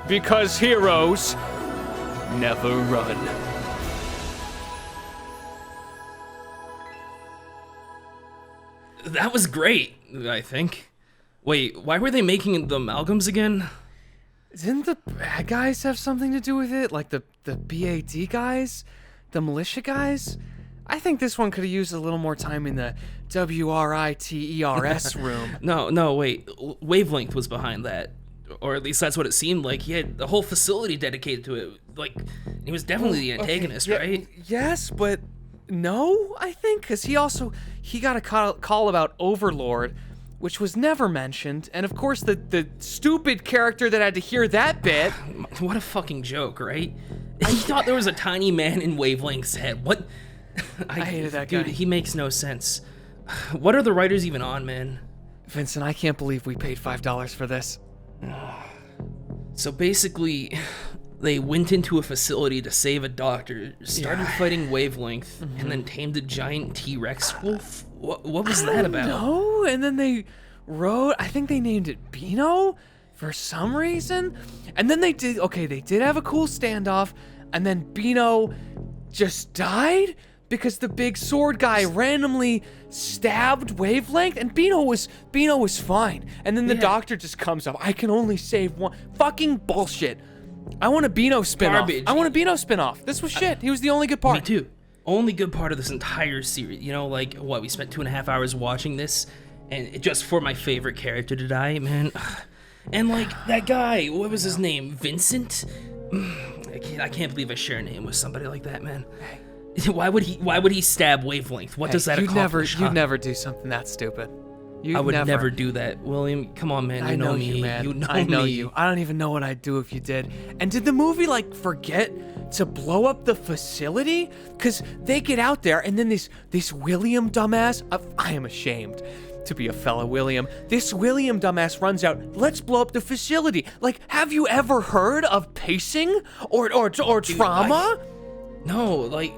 because heroes never run. That was great, I think. Wait, why were they making the amalgams again? Didn't the bad guys have something to do with it? Like the BAD guys? The militia guys? I think this one could have used a little more time in the WRITERS room. No, wait. Wavelength was behind that. Or at least that's what it seemed like. He had the whole facility dedicated to it. Like, he was definitely the antagonist, right? Yes, but no, I think, because he got a call about Overlord, which was never mentioned, and of course the stupid character that had to hear that bit. What a fucking joke, right? He thought there was a tiny man in Wavelength's head. What? I hated that guy. Dude, he makes no sense. What are the writers even on, man? Vincent, I can't believe we paid $5 for this. So basically, they went into a facility to save a doctor, started fighting Wavelength, and then tamed a giant T-Rex wolf? What was that about? No, and then they wrote, I think they named it Bino for some reason. And then they did have a cool standoff, and then Bino just died because the big sword guy randomly stabbed Wavelength, and Bino was fine. And then the doctor just comes up, I can only save one. Fucking bullshit. I want a Bino spinoff. This was shit. He was the only good part. Me too. Only good part of this entire series. You know, like, what, we spent 2.5 hours watching this, and just for my favorite character to die, man. And, like, that guy, what was his name? Vyncent? I can't believe I share a name with somebody like that, man. Why would he stab Wavelength? What does that accomplish? You'd never do something that stupid. I would never do that, William. Come on, man. You know me. Man. You know I know me. you. I don't even know what I'd do if you did. And did the movie forget to blow up the facility? Because they get out there, and then this William dumbass. I am ashamed to be a fellow William. This William dumbass runs out. Let's blow up the facility. Like, have you ever heard of pacing or trauma? No, like,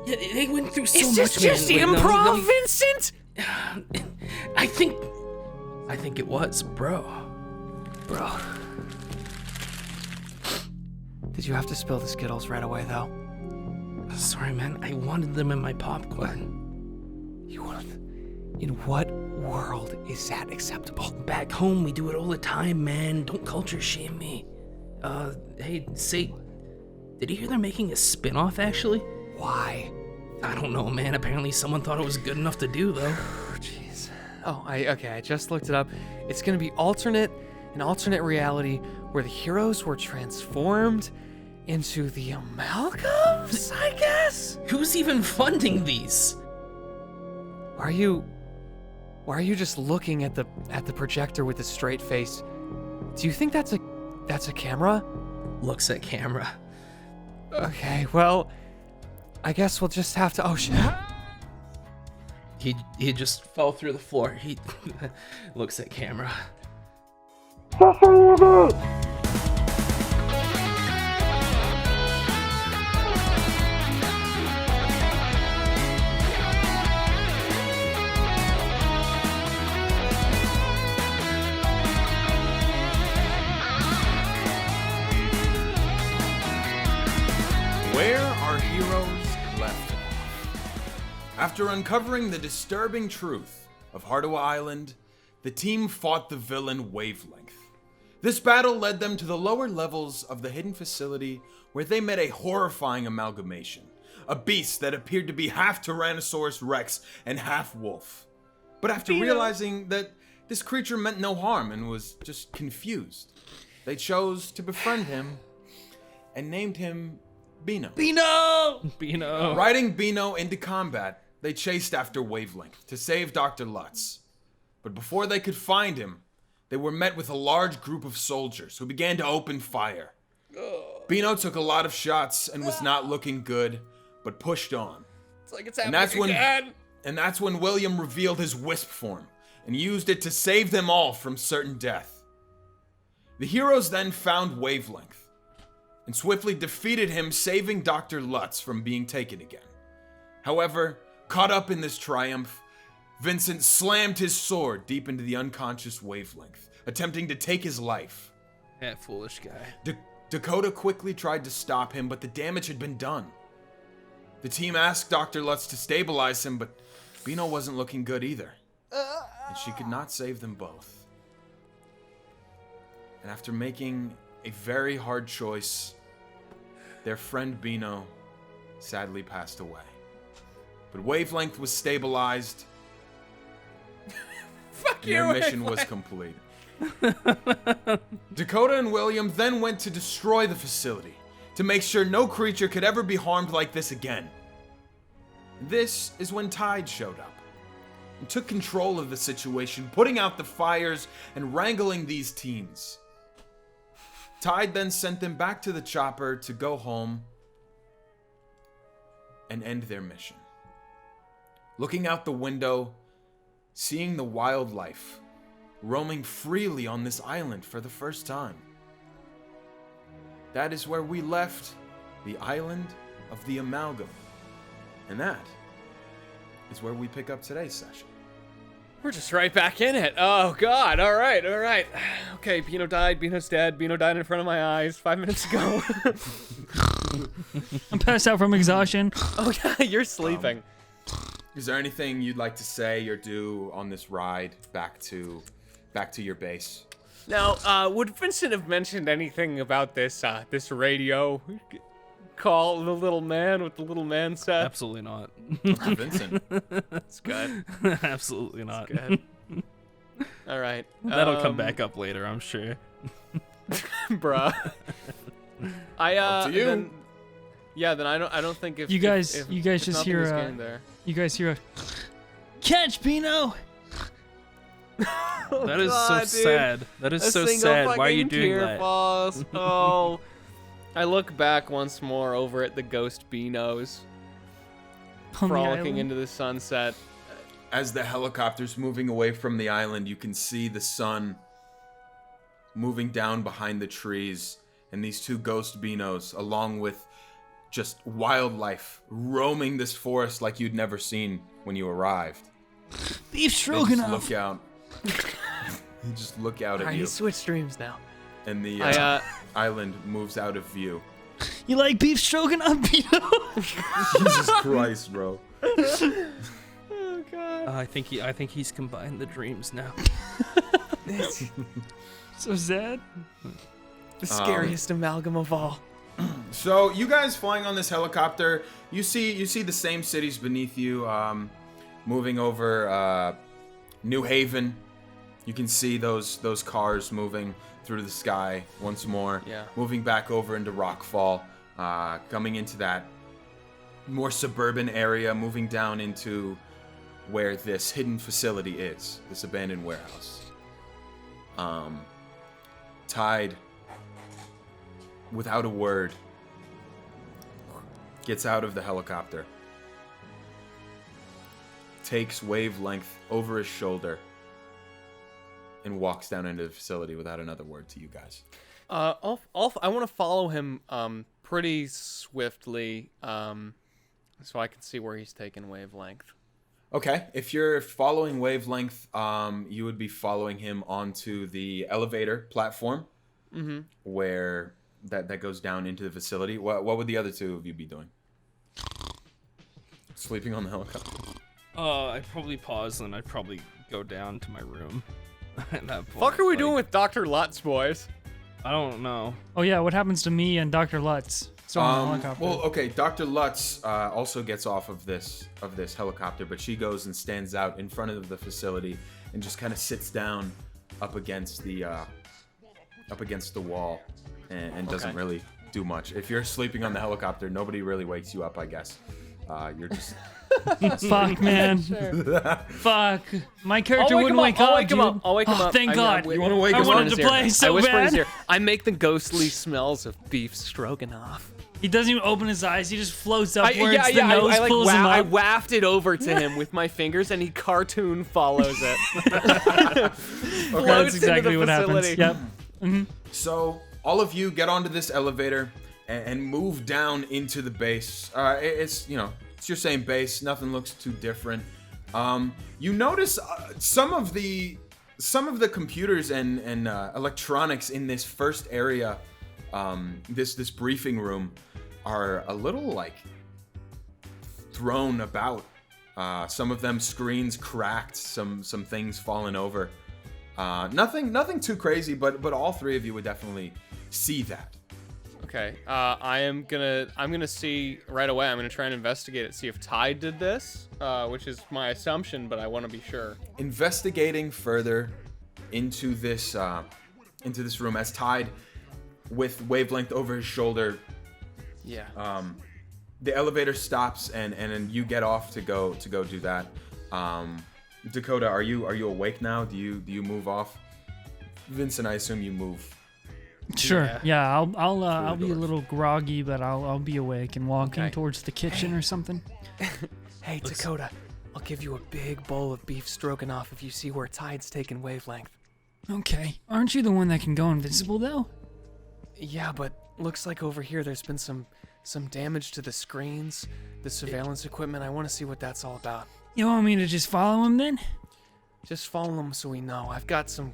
yeah, they went through so much. Is this just improv, Vincent? I think it was, bro. Did you have to spill the Skittles right away, though? Sorry, man. I wanted them in my popcorn. In what world is that acceptable? Back home, we do it all the time, man. Don't culture shame me. Hey, did you hear they're making a spin-off, actually? Why? I don't know, man. Apparently someone thought it was good enough to do, though. Jeez. Oh, I just looked it up. It's gonna be an alternate reality where the heroes were transformed into the amalgams, I guess? Who's even funding these? Why are you just looking at the projector with a straight face? Do you think that's a camera? Looks at camera. Okay, well, I guess we'll just have to. Oh shit! He just fell through the floor. He looks at camera. Where are heroes left off? After uncovering the disturbing truth of Hardwa Island, the team fought the villain Wavelength. This battle led them to the lower levels of the hidden facility where they met a horrifying amalgamation, a beast that appeared to be half Tyrannosaurus Rex and half wolf. But after realizing that this creature meant no harm and was just confused, they chose to befriend him and named him Bino. Bino! Riding Bino into combat, they chased after Wavelength to save Dr. Lutz. But before they could find him, they were met with a large group of soldiers who began to open fire. Bino took a lot of shots and was not looking good, but pushed on. It's like it's happening again. And that's when William revealed his Wisp form and used it to save them all from certain death. The heroes then found Wavelength and swiftly defeated him, saving Dr. Lutz from being taken again. However, caught up in this triumph, Vyncent slammed his sword deep into the unconscious Wavelength, attempting to take his life. That foolish guy. Dakota quickly tried to stop him, but the damage had been done. The team asked Dr. Lutz to stabilize him, but Bino wasn't looking good either. And she could not save them both. And after making a very hard choice, their friend Bino sadly passed away. But Wavelength was stabilized. Fuck you, Their mission was complete. Dakota and William then went to destroy the facility to make sure no creature could ever be harmed like this again. This is when Tide showed up and took control of the situation, putting out the fires and wrangling these teens. Tide then sent them back to the chopper to go home and end their mission. Looking out the window, seeing the wildlife roaming freely on this island for the first time. That is where we left the island of the Amalgam. And that is where we pick up today's session. We're just right back in it. Oh, God. All right. Okay, Bino died. Bino's dead. Bino died in front of my eyes 5 minutes ago. I'm passed out from exhaustion. Oh, yeah, you're sleeping. Is there anything you'd like to say or do on this ride back to your base? Now, would Vincent have mentioned anything about this radio call, the little man with the little man set? Absolutely not. Vincent. That's good. Absolutely not. Good. All right. That'll come back up later, I'm sure. Bruh. Up to you. Then I don't think if You guys if just nothing hear was gained there. you guys hear a catch, Bino. That is so dude. sad. That is A so single sad. Why are fucking you doing tear that? falls. Oh. I look back once more over at the ghost Binos On the frolicking island. into the sunset. As the helicopter's moving away from the island, you can see the sun moving down behind the trees, and these two ghost Binos, along with just wildlife roaming this forest like you'd never seen when you arrived. Beef They just stroganoff. look out. You just look out All at right, you, he switched streams now. and the island moves out of view. You like beef stroganoff, Bino? Jesus Christ, bro. Oh God. I think he's combined the dreams now. So sad. The scariest amalgam of all. So you guys flying on this helicopter, you see the same cities beneath you, moving over New Haven. You can see those cars moving through the sky once more. Yeah. Moving back over into Rockfall, coming into that more suburban area, moving down into where this hidden facility is, this abandoned warehouse. Tide, without a word, gets out of the helicopter, takes Wavelength over his shoulder, and walks down into the facility without another word to you guys. I want to follow him pretty swiftly, so I can see where he's taking Wavelength. Okay, if you're following Wavelength, you would be following him onto the elevator platform, where that goes down into the facility. What would the other two of you be doing? Sleeping on the helicopter. I'd probably pause and I'd probably go down to my room. At that point, Fuck are we like, doing with Dr. Lutz, boys? I don't know. Oh yeah, what happens to me and Dr. Lutz? Still on the helicopter. Well, okay, Dr. Lutz also gets off of this helicopter, but she goes and stands out in front of the facility and just kind of sits down up against the wall and doesn't really do much. If you're sleeping on the helicopter, nobody really wakes you up, I guess. You're just Fuck, man. Fuck. My character wouldn't wake up. I'll wake him up. I'll wake him Oh, up. thank God. You wanna wake I him up? wanted to play so I whisper in his bad. ear. I make the ghostly smells of beef stroganoff. He doesn't even open his eyes. He just floats upwards. The I nose pulls him I up. wafted over to him with my fingers, and he cartoon follows it. That's exactly what happens. Yep. So all of you get onto this elevator and move down into the base. It's your same base. Nothing looks too different. You notice some of the some of the computers and electronics in this first area, this briefing room, are a little like thrown about. Some of them screens cracked, some things fallen over. Nothing too crazy, but all three of you would definitely see that. Okay. I'm gonna see right away. I'm gonna try and investigate it, see if Tide did this, which is my assumption, but I want to be sure. Investigating further into this room as Tide, with Wavelength over his shoulder, Yeah. the elevator stops and you get off to go do that. Dakota, are you awake now? Do you move off? Vincent, I assume you move. Sure. Yeah, I'll be a doors. little groggy, but I'll be awake and walking Okay. towards the kitchen or something. Hey, Dakota, I'll give you a big bowl of beef stroganoff if you see where Tide's taking Wavelength. Okay. Aren't you the one that can go invisible though? Yeah, but looks like over here there's been some damage to the screens, the surveillance equipment. I want to see what that's all about. You want me to just follow him then? Just follow him so we know. I've got some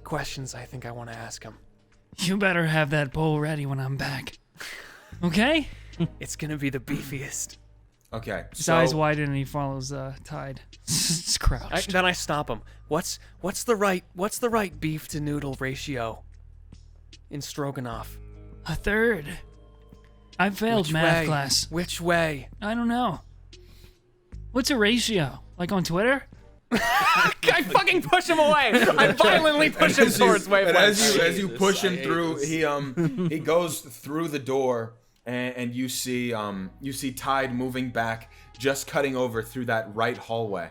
questions I think I want to ask him. You better have that bowl ready when I'm back. Okay? It's gonna be the beefiest. Okay. His eyes widen and he follows Tide. It's crouched. Then I stop him. What's the right beef to noodle ratio in stroganoff? A third. I failed Which math way? class. Which way? I don't know. What's a ratio? Like on Twitter? I fucking push him away. I violently push him towards And Wavelength. as you push him I hate through, this. he goes through the door, and you see Tide moving back, just cutting over through that right hallway,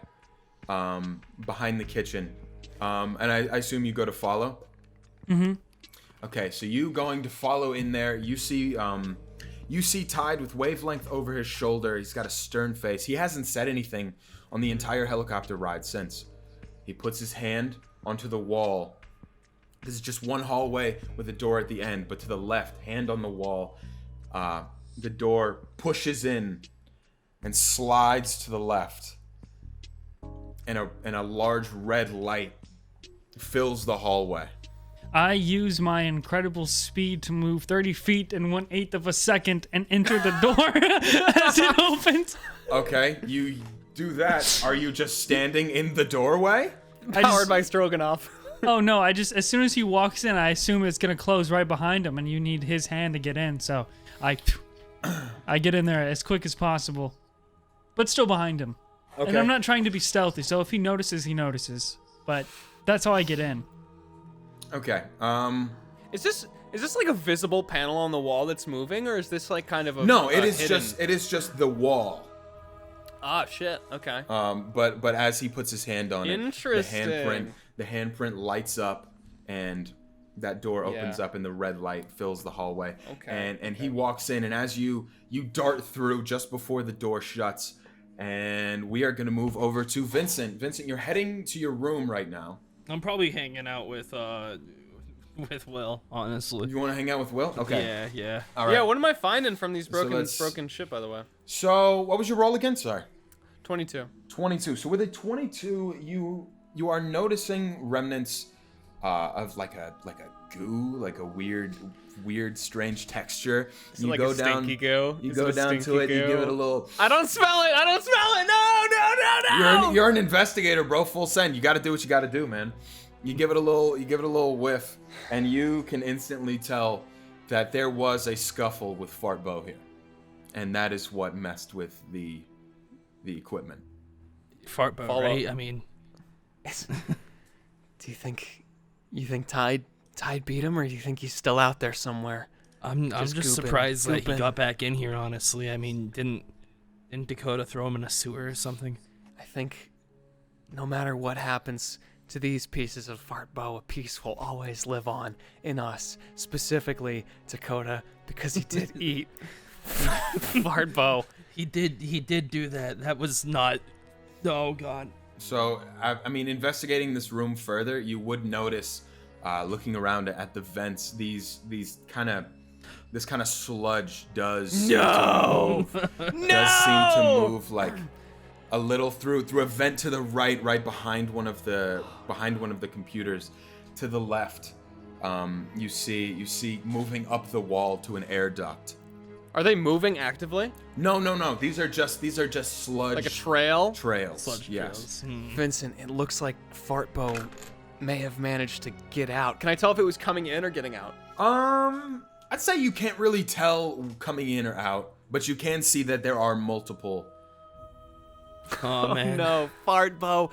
behind the kitchen, and I assume you go to follow. Mm-hmm. Okay, so you going to follow in there? You see Tide with Wavelength over his shoulder. He's got a stern face. He hasn't said anything on the entire helicopter ride since. He puts his hand onto the wall. This is just one hallway with a door at the end, but to the left, hand on the wall, the door pushes in and slides to the left, and a large red light fills the hallway. I use my incredible speed to move 30 feet in 1/8 of a second and enter the door as it opens. Okay, you do that. Are you just standing in the doorway? Powered by stroganoff. Oh no, as soon as he walks in, I assume it's gonna close right behind him and you need his hand to get in, so I get in there as quick as possible. But still behind him. Okay. And I'm not trying to be stealthy, so if he notices, he notices. But that's how I get in. Okay. Is this like a visible panel on the wall that's moving, or is this like kind of a No, it is hidden... just the wall. Ah, shit. Okay. But as he puts his hand on it, Interesting. the handprint lights up, and that door opens Yeah. up, and the red light fills the hallway. Okay, And he walks in, and as you dart through just before the door shuts, and we are gonna move over to Vincent. Vincent, you're heading to your room right now. I'm probably hanging out with Will, honestly. You want to hang out with Will? Okay. Yeah. All right. Yeah. What am I finding from these let's- broken shit? By the way, So, what was your roll again? Sorry. 22. 22. So with a 22, you are noticing remnants of like a goo, like a weird strange texture. Is it like a stinky goo? You Is go it a down to stinky it. You goo? give it a little. I don't smell it. No. You're an investigator, bro. Full send. You got to do what you got to do, man. You give it a little whiff, and you can instantly tell that there was a scuffle with Fartbow here, and that is what messed with the equipment. Fartbow, Follow. right? I mean, Do you think Tide beat him, or do you think he's still out there somewhere? I'm just gooping, surprised that he gooping. got back in here, honestly. I mean, didn't Dakota throw him in a sewer or something? I think no matter what happens to these pieces of Fartbow, a piece will always live on in us, specifically Dakota, because he did eat Fartbow. He did do that. That was not. Oh God. So, I mean, investigating this room further, you would notice, looking around at the vents, this kind of sludge does seem to move like a little through a vent to the right behind one of the computers. To the left, you see moving up the wall to an air duct. Are they moving actively? No. These are just sludge. Like a trail? Trails. Sludge yes. trails. Vincent, it looks like Fartbow may have managed to get out. Can I tell if it was coming in or getting out? I'd say you can't really tell coming in or out, but you can see that there are multiple. Oh man. No, Fartbow.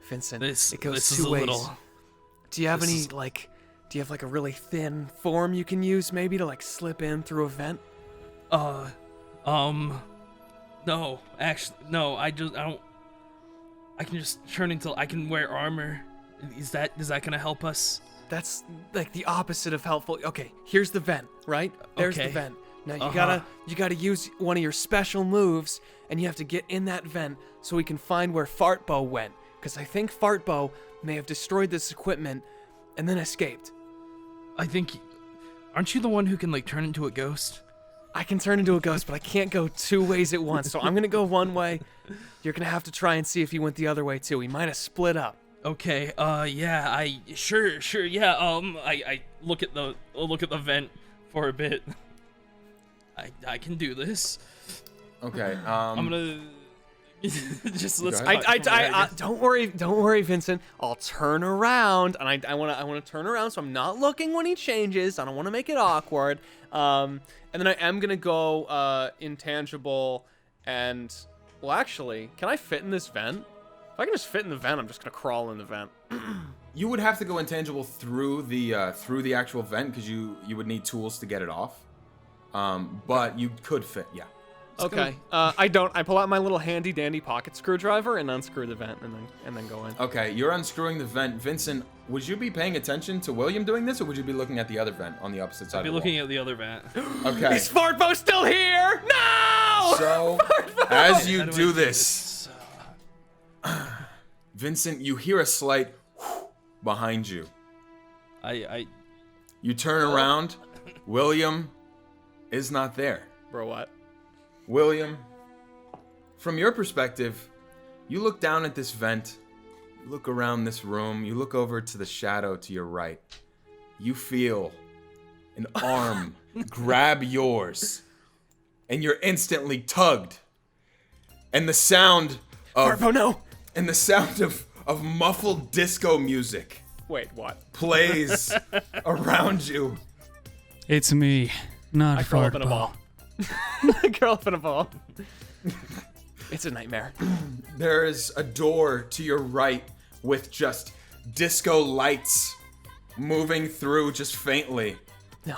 Vincent, This it goes this is two a ways. little. Do you have this any is- do you have like a really thin form you can use maybe to like slip in through a vent? No, actually, no. I don't. I can just turn into. I can wear armor. Is that gonna help us? That's like the opposite of helpful. Okay, here's the vent, right? There's the Okay. vent. Now you Uh-huh. gotta use one of your special moves, and you have to get in that vent so we can find where Fartbow went. Because I think Fartbow may have destroyed this equipment and then escaped. I think. Aren't you the one who can like turn into a ghost? I can turn into a ghost, but I can't go two ways at once. So I'm gonna go one way. You're gonna have to try and see if he went the other way too. He might have split up. Okay. Yeah. Sure. Yeah. I look at the vent for a bit. I can do this. Okay. I'm gonna just let's. Go ahead. cut from there. Don't worry, Vincent. I'll turn around, and I wanna turn around, so I'm not looking when he changes. I don't want to make it awkward. And then I am gonna go intangible, and well, actually, can I fit in this vent? If I can just fit in the vent, I'm just gonna crawl in the vent. You would have to go intangible through the actual vent because you would need tools to get it off. But you could fit, yeah. Okay. I don't. I pull out my little handy dandy pocket screwdriver and unscrew the vent, and then go in. Okay, you're unscrewing the vent. Vincent, would you be paying attention to William doing this, or would you be looking at the other vent on the opposite side I'll be of the looking at the other vent. wall? Okay. Is Fartbow still here? No! So, as you How do I do this, Vincent, you hear a slight behind you. I You turn around. William is not there. Bro, what? William, from your perspective, you look down at this vent, you look around this room, you look over to the shadow to your right. You feel an arm grab yours, and you're instantly tugged. And the sound of Fartbow, no! and the sound of muffled disco music Wait, what? plays around you. It's me, not I curl up in a Fartbow. ball. I curl up in a ball. It's a nightmare. There is a door to your right with just disco lights moving through just faintly. No.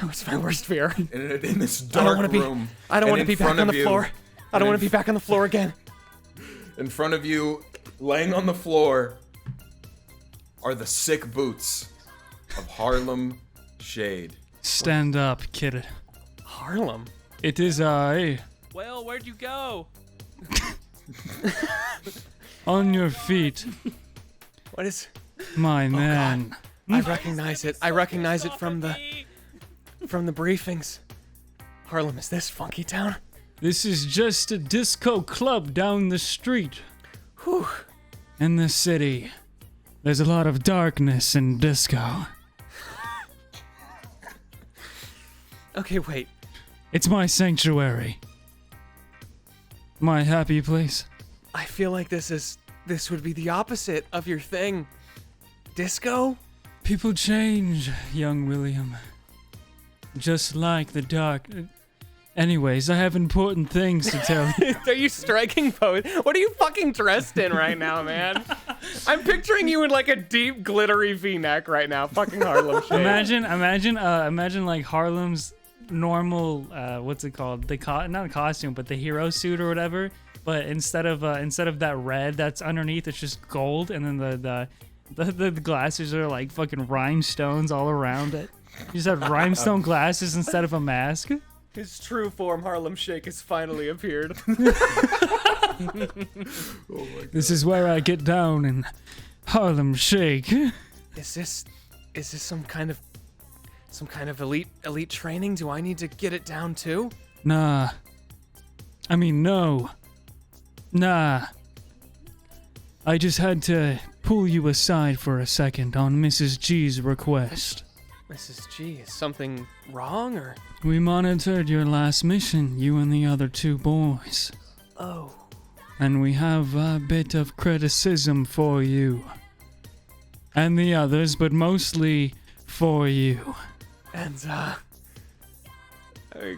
No, it's my worst fear. In this I don't dark want to be. room. I don't And want to in be back front on of the you- floor. I don't and want to be back on the floor again. In front of you, laying on the floor, are the sick boots of Harlem Shade. Stand up, kid. Harlem. It is I. Well, where'd you go? On your feet, What is? my man. I recognize it. I recognize it from the briefings. Harlem is this funky town? This is just a disco club down the street. Whew. In the city, there's a lot of darkness and disco. Okay, wait. It's my sanctuary. My happy place. I feel like this would be the opposite of your thing. Disco? People change, young William. Just like the dark. Anyways, I have important things to tell you. Are you striking pose? What are you fucking dressed in right now, man? I'm picturing you in like a deep glittery V-neck right now. Fucking Harlem shit. Imagine like Harlem's normal, what's it called? Not a costume, but the hero suit or whatever. But instead of that red that's underneath, it's just gold, and then the glasses are like fucking rhinestones all around it. You just have rhinestone glasses instead of a mask. His true form, Harlem Shake, has finally appeared. This is where I get down in Harlem Shake. Is this some kind of elite training? Do I need to get it down too? Nah. I mean, no. Nah. I just had to pull you aside for a second on Mrs. G's request. Mrs. G, is something wrong or? We monitored your last mission, you and the other 2 boys. Oh. And we have a bit of criticism for you. And the others, but mostly for you. And, I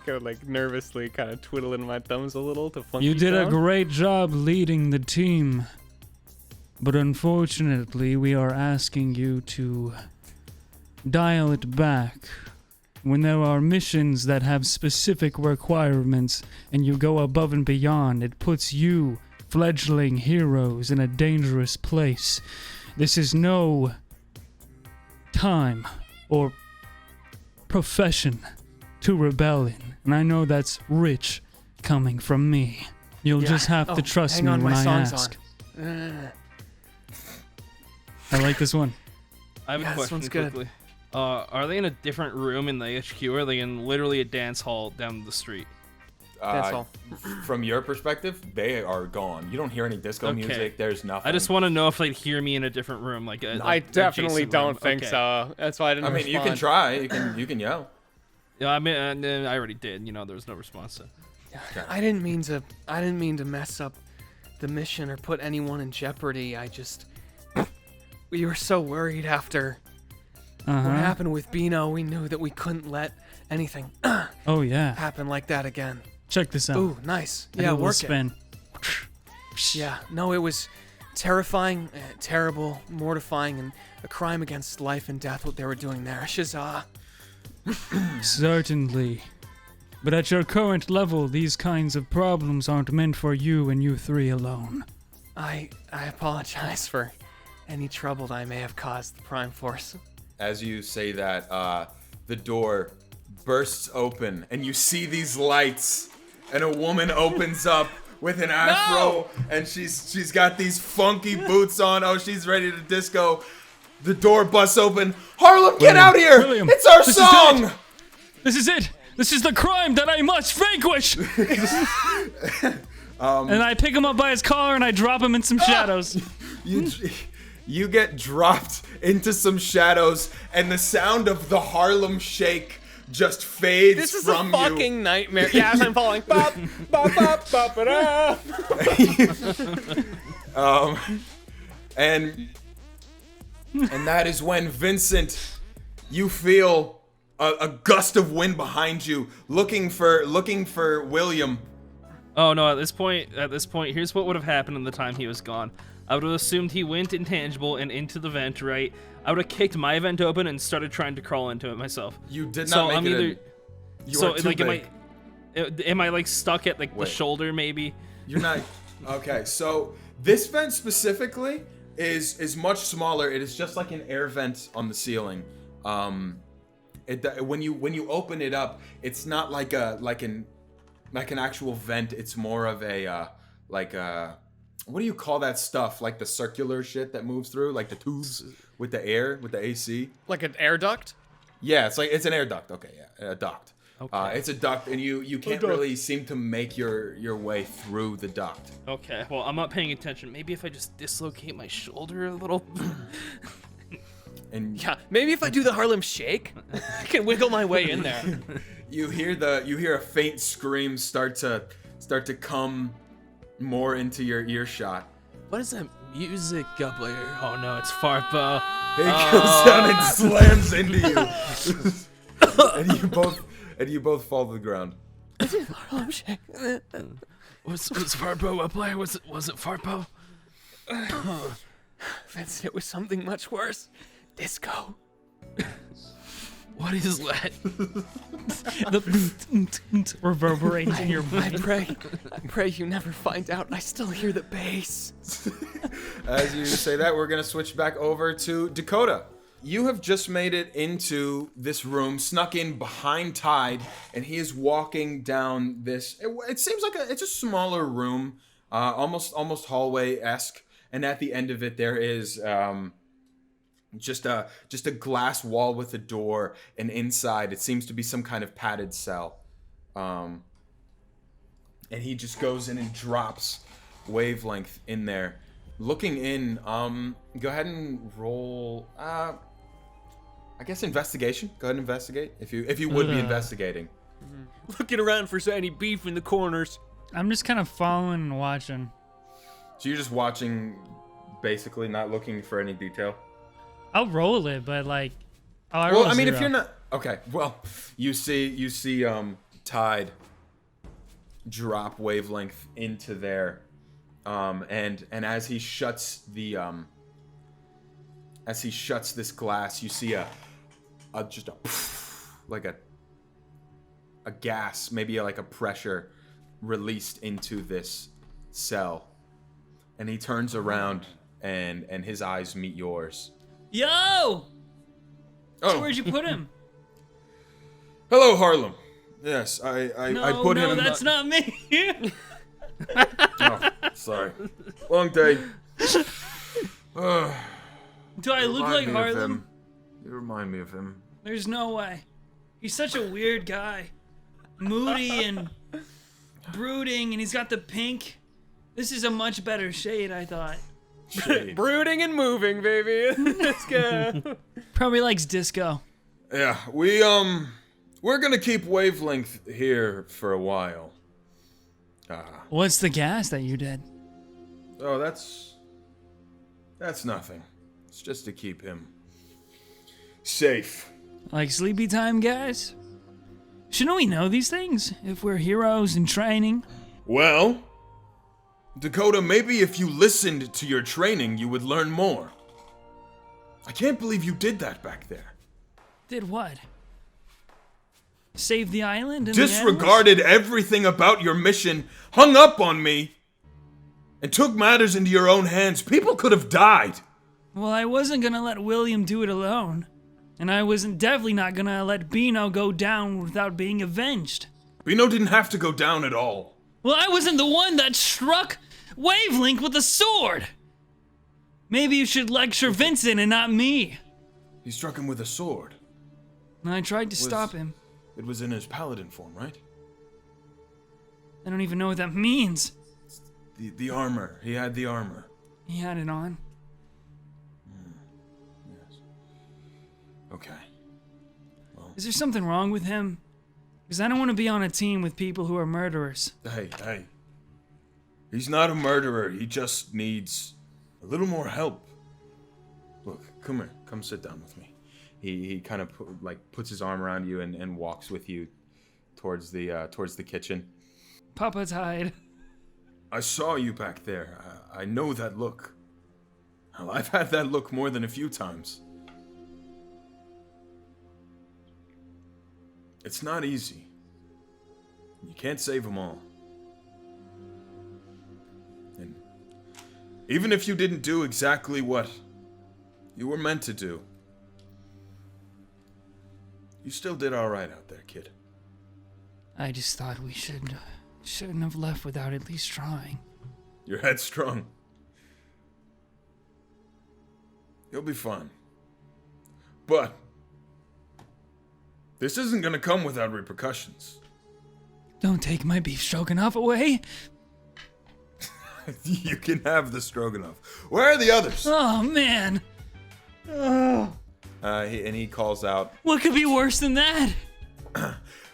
go like nervously kind of twiddling my thumbs a little to funky You did a sound. great job leading the team. But unfortunately, we are asking you to dial it back. When there are missions that have specific requirements and you go above and beyond, it puts you, fledgling heroes, in a dangerous place. This is no time or profession to rebel in. And I know that's rich coming from me. You'll just have to trust hang me on, when my I song's ask. on. I like this one. I have Yeah, a this question one's good. quickly. Are they in a different room in the HQ, or are they in literally a dance hall down the street? That's all. From your perspective, they are gone. You don't hear any disco Okay. music. There's nothing. I just want to know if they'd hear me in a different room, like I definitely adjacent don't room. think Okay. so. That's why I didn't I mean, you respond. can try. You can yell. Yeah, I mean, I already did. You know, there was no response. So. I didn't mean to mess up the mission or put anyone in jeopardy. We were so worried after what happened with Bino. We knew that we couldn't let anything Oh, yeah. happen like that again. Check this out. Ooh, nice. I Yeah, do a little work it. spin. Yeah, no, it was terrifying, terrible, mortifying, and a crime against life and death what they were doing there. Shazah. Certainly. But at your current level, these kinds of problems aren't meant for you and you 3 alone. I apologize for any trouble I may have caused the Prime Force. As you say that, the door bursts open, and you see these lights, and a woman opens up with an afro, and she's got these funky boots on. Oh, she's ready to disco. The door busts open. Harlem, get out here! William, It's our this is song! it! This is it! This is the crime that I must vanquish! And I pick him up by his collar and I drop him in some shadows. You get dropped into some shadows, and the sound of the Harlem Shake just fades This is a from fucking nightmare. Yeah, as I'm falling. Bop, bop, bop, bop, ba-da. And that is when, Vincent, you feel a gust of wind behind you, looking for William. Oh no! At this point, here's what would have happened in the time he was gone. I would have assumed he went intangible and into the vent, right? I would have kicked my vent open and started trying to crawl into it myself. You did So not I'm make it. either. You So are too like, big. am I like stuck at like the Wait. shoulder maybe? You're not. Okay, so this vent specifically is much smaller. It is just like an air vent on the ceiling. When you open it up, it's not like an actual vent. It's more of a what do you call that stuff? Like the circular shit that moves through, like the tubes with the air, with the AC. Like an air duct? Yeah, it's an air duct. Okay, yeah, a duct. Okay. It's a duct, and you can't really seem to make your way through the duct. Okay, well, I'm not paying attention. Maybe if I just dislocate my shoulder a little. And Yeah, maybe if I do the Harlem Shake, I can wiggle my way in there. you hear a faint scream start to come more into your earshot. What is that music up there? Oh no, it's Farpo. He comes down and slams into you, and you both fall to the ground. Harlem Shake. Was Farpo up there? Was it Farpo? Vincent, it was something much worse. Disco. What is that? The reverberates in your I brain. pray you never find out. I still hear the bass. As you say that, we're gonna switch back over to Dakota. You have just made it into this room, snuck in behind Tide, and he is walking down this. It seems like it's a smaller room, almost hallway-esque, and at the end of it there is just a glass wall with a door, and inside it seems to be some kind of padded cell. And he just goes in and drops wavelength in there. Looking in, go ahead and roll, I guess investigation. Go ahead and investigate, if you would be investigating. Looking around for any beef in the corners. I'm just kind of following and watching. So you're just watching, basically not looking for any detail? I'll roll it, but like, Well, I mean, if you're not, okay, well, you see Tide drop wavelength into there, and as he shuts the this glass, you see just like a gas, maybe like a pressure released into this cell, and he turns around and his eyes meet yours. Yo! Oh, Where'd you put him? hello, Harlem. Yes, I put him. No, that's not me. Oh, sorry. Long day. Do I look like Harlem? You remind me of him. There's no way. He's such a weird guy. Moody and brooding, and he's got the pink. This is a much better shade, I thought. Shade. Brooding and moving, baby. Let's go. Probably likes disco. Yeah, we're gonna keep wavelength here for a while. What's the gas that you did? Oh, that's nothing. It's just to keep him safe. Like sleepy time, guys? Shouldn't we know these things if we're heroes in training? Well, Dakota, maybe if you listened to your training, you would learn more. I can't believe you did that back there. Did what? Save the island and Disregarded everything about your mission, hung up on me, and took matters into your own hands. People could have died. Well, I wasn't gonna let William do it alone. And I wasn't definitely not gonna let Bino go down without being avenged. Bino didn't have to go down at all. Well, I wasn't the one that struck Wavelength with a sword. Maybe you should lecture Vyncent and not me. He struck him with a sword. And I tried to stop him. It was in his paladin form, right? I don't even know what that means. The armor. He had the armor. He had it on. Yes. Okay. Is there something wrong with him? Because I don't want to be on a team with people who are murderers. Hey. He's not a murderer. He just needs a little more help. Look, come here. Come sit down with me. He kind of puts his arm around you and walks with you towards the kitchen. Papa Tide. I saw you back there. I know that look. Well, I've had that look more than a few times. It's not easy. You can't save them all. And even if you didn't do exactly what you were meant to do, you still did all right out there, kid. I just thought we shouldn't have left without at least trying. You're headstrong. You'll be fine. But this isn't gonna come without repercussions. Don't take my beef stroganoff away. You can have the stroganoff. Where are the others? Oh, man. He calls out, What could be worse than that?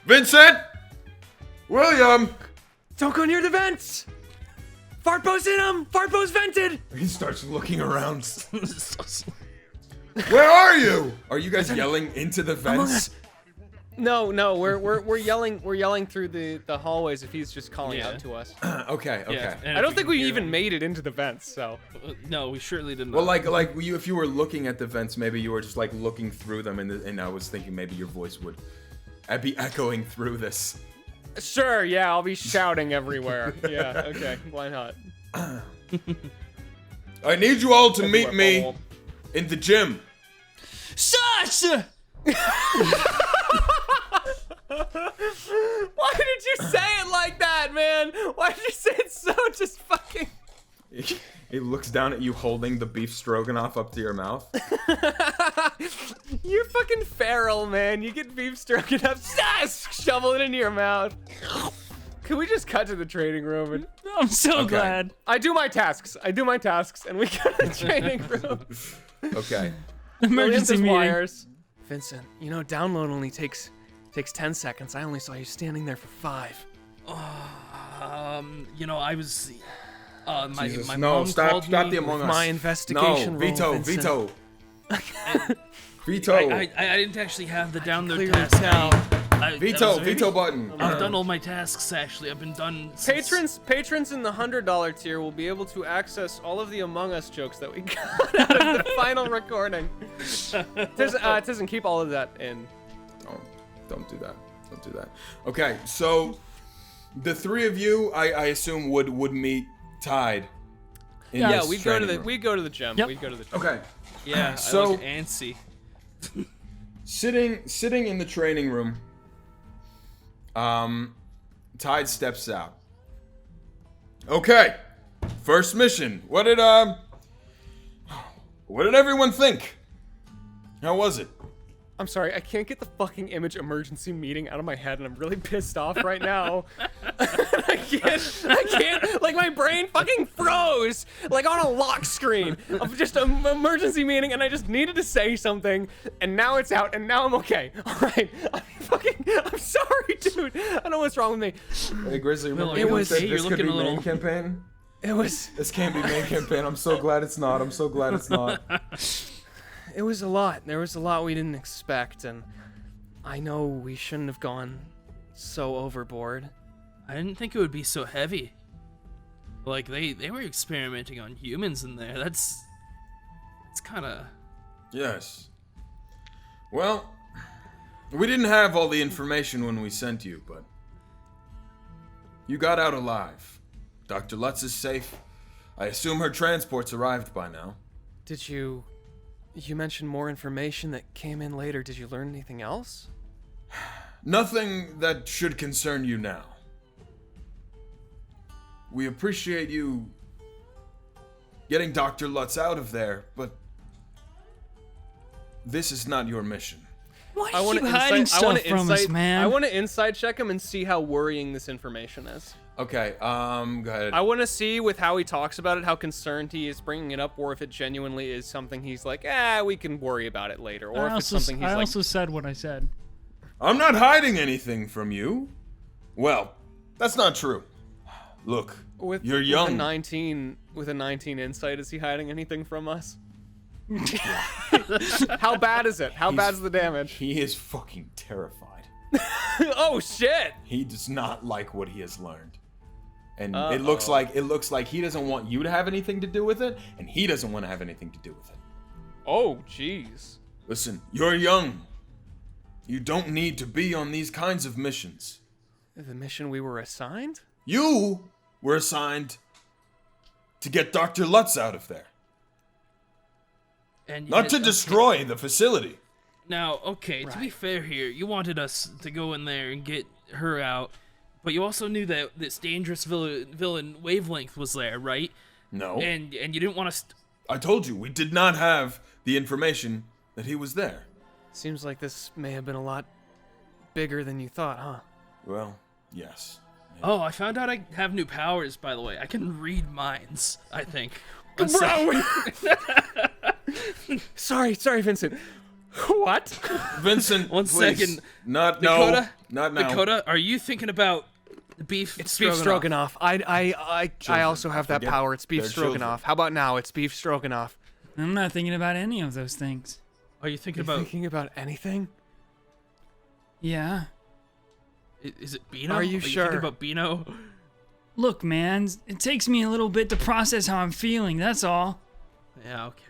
Vyncent! William! Don't go near the vents! Fartbo's in them! Fartbo's vented! He starts looking around. Where are you? Are you guys yelling into the vents? No, we're yelling through the hallways if he's just calling out to us. Okay. Yeah, I don't think we even made it into the vents, so. No, we surely did not. Well, like if you were looking at the vents, maybe you were just like looking through them, and I was thinking maybe your voice would be echoing through this. Sure, yeah, I'll be shouting everywhere. Yeah, okay, why not? I need you all to meet me in the gym. Sus! Why did you say it like that, man? Why did you say it so just fucking... He looks down at you holding the beef stroganoff up to your mouth. You're fucking feral, man. You get beef stroganoff, shovel it into your mouth. Can we just cut to the training room? And I'm so glad. I do my tasks, and we go to the training room. Okay. Emergency meeting. Wires. Vincent, you know, download only takes 10 seconds. I only saw you standing there for 5. You know, I was. My Jesus, my no, mom stop called the me. Among Us. My investigation No, role, veto. I didn't actually have the download clearly task. tell. Veto button. I've done all my tasks actually. I've been done. Since, Patrons in the $100 tier will be able to access all of the Among Us jokes that we got out of the final recording. Tizen, keep all of that in. Don't do that. Don't do that. Okay, so the 3 of you, I assume, would meet tied. In Yeah, this we go to training the room. we go to the gym. Yep. We go to the gym. Okay. yeah, So- I look antsy. Sitting in the training room, Tide steps out. Okay, first mission. What did everyone think? How was it? I'm sorry, I can't get the fucking image emergency meeting out of my head, and I'm really pissed off right now. I can't, like, my brain fucking froze, like, on a lock screen of just an emergency meeting, and I just needed to say something, and now it's out, and now I'm okay. All right, I'm sorry, dude. I don't know what's wrong with me. Hey, Grizzly, remember It you was- said hey, you're this could looking be a little- main campaign? It was This can't be main campaign. I'm so glad it's not. It was a lot. There was a lot we didn't expect, and I know we shouldn't have gone so overboard. I didn't think it would be so heavy. Like they were experimenting on humans in there. It's kind of. Yes. Well, we didn't have all the information when we sent you, but you got out alive. Dr. Lutz is safe. I assume her transport's arrived by now. Did you mentioned more information that came in later. Did you learn anything else? Nothing that should concern you now. We appreciate you getting Dr. Lutz out of there, but this is not your mission. Why I are want you to hiding stuff from us, man? I want to inside check him and see how worrying this information is. Okay, go ahead. I want to see with how he talks about it, how concerned he is bringing it up, or if it genuinely is something he's like, we can worry about it later, or if it's something he's I like, also said what I said. I'm not hiding anything from you. Well, that's not true. Look, you're young. With a 19 insight, is he hiding anything from us? How bad is it? How bad's the damage? He is fucking terrified. Oh shit! He does not like what he has learned. And it looks like he doesn't want you to have anything to do with it, and he doesn't want to have anything to do with it. Oh jeez. Listen, you're young. You don't need to be on these kinds of missions. The mission we were assigned? You were assigned to get Dr. Lutz out of there. And Not to destroy the facility. Now, okay, to be fair here, you wanted us to go in there and get her out, but you also knew that this dangerous villain Wavelength was there, right? No. And you didn't want us. I told you, we did not have the information that he was there. Seems like this may have been a lot bigger than you thought, huh? Well, yes. Oh, I found out I have new powers, by the way. I can read minds, I think. Sorry, Vincent. What? Vincent, One please. second. Not Dakota? Not now. Dakota, are you thinking about beef It's beef stroganoff. I also have that Forget power. It's beef their stroganoff. How about now? It's beef stroganoff. I'm not thinking about any of those things. Are you thinking You're about... thinking about anything? Yeah. Is it Beano? Are you sure? Thinking about Beano? Look, man, it takes me a little bit to process how I'm feeling, that's all. Yeah, okay.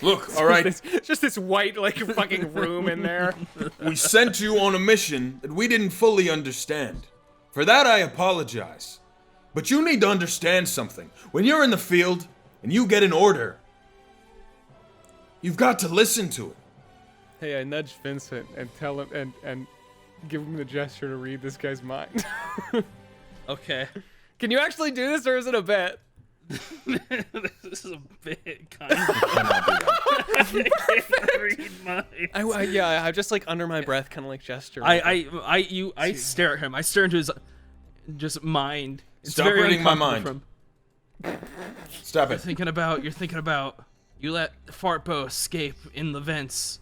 Look, all right, Just this white, like, fucking room in there. we sent you on a mission that we didn't fully understand. For that, I apologize. But you need to understand something. When you're in the field and you get an order, you've got to listen to it. Hey, I nudged Vincent and tell him and give him the gesture to read this guy's mind. Okay. Can you actually do this, or is it a bit? This is a bit kind of... I can't read minds. I just like under my breath, kind of like gesture. I stare at him. I stare into just mind. It's Stop very reading my uncomfortable mind. Stop You're it. thinking about. You let Fartbo escape in the vents,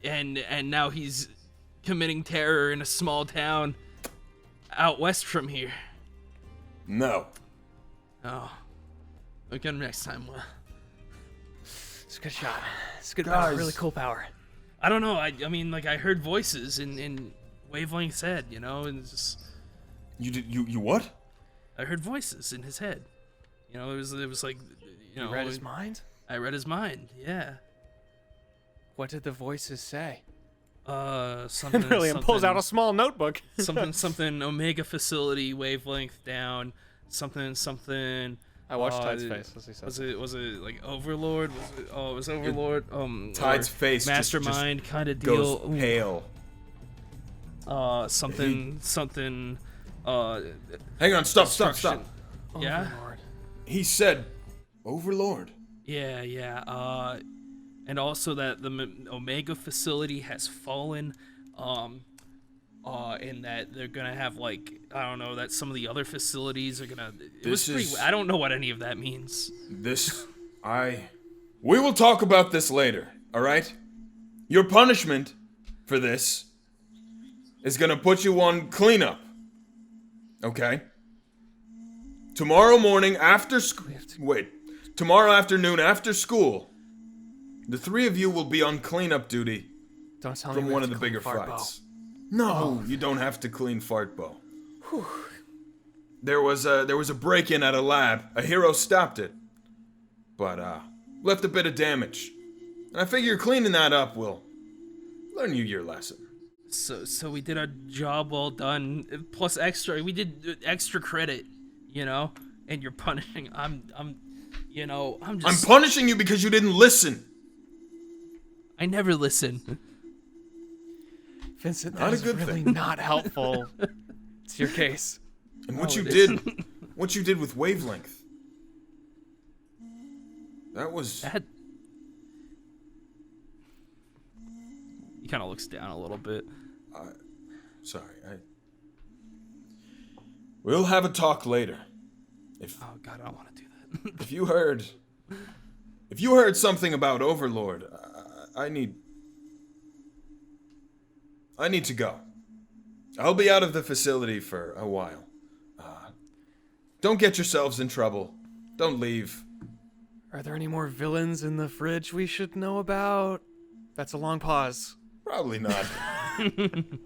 and now he's committing terror in a small town out west from here. No. Oh, we'll get him next time. It's a good shot. It's a good power. Guys. Really cool power. I don't know. I mean, like I heard voices in Wavelength's head, and it's just You what? I heard voices in his head. It was like You read his mind? I read his mind. Yeah. What did the voices say? Something. Brilliant. Pulls out a small notebook. something Omega facility wavelength down. Something. I watched Tide's face as he said. Was it like Overlord? It was Overlord. Tide's or face just Mastermind kind of deal. goes pale. Something. Hang on, stop. Yeah. Overlord. He said, Overlord. Yeah. And also that the Omega facility has fallen, and that they're gonna have that some of the other facilities are gonna. I don't know what any of that means. We will talk about this later, alright? Your punishment for this is gonna put you on cleanup. Okay? Tomorrow morning after tomorrow afternoon after school, the three of you will be on cleanup duty Don't tell me from we one have of the to clean bigger Fartbo. fights. No, you don't have to clean Fartbo. There was a break-in at a lab. A hero stopped it, but left a bit of damage. And I figure cleaning that up will learn you your lesson. So we did our job well done. Plus extra, we did extra credit, And you're punishing. I'm punishing you because you didn't listen. I never listen. Vincent, Not that a is good really thing. not helpful to your case. And what No, you it did, isn't. what you did with Wavelength, that was. He kind of looks down a little bit. Sorry, we'll have a talk later. Oh God, I don't want to do that. If you heard something about Overlord, I need to go. I'll be out of the facility for a while. Don't get yourselves in trouble. Don't leave. Are there any more villains in the fridge we should know about? That's a long pause. Probably not.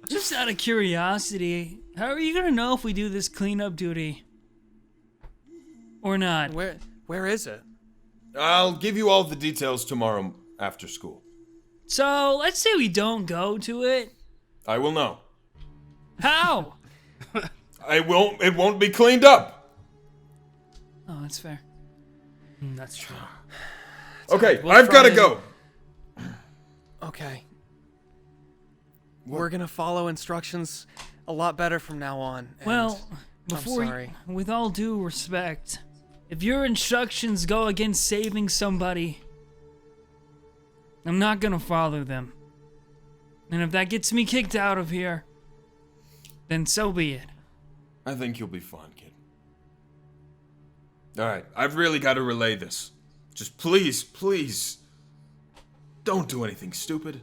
Just out of curiosity, how are you gonna know if we do this cleanup duty or not? Where is it? I'll give you all the details tomorrow after school. So let's say we don't go to it. I will know. How? It won't be cleaned up. Oh, that's fair. That's true. Okay, We'll I've got to try go. Okay. We're gonna follow instructions a lot better from now on. and Well, I'm before sorry. with all due respect, if your instructions go against saving somebody, I'm not gonna follow them. And if that gets me kicked out of here, then so be it. I think you'll be fine, kid. Alright, I've really got to relay this. Just please, don't do anything stupid.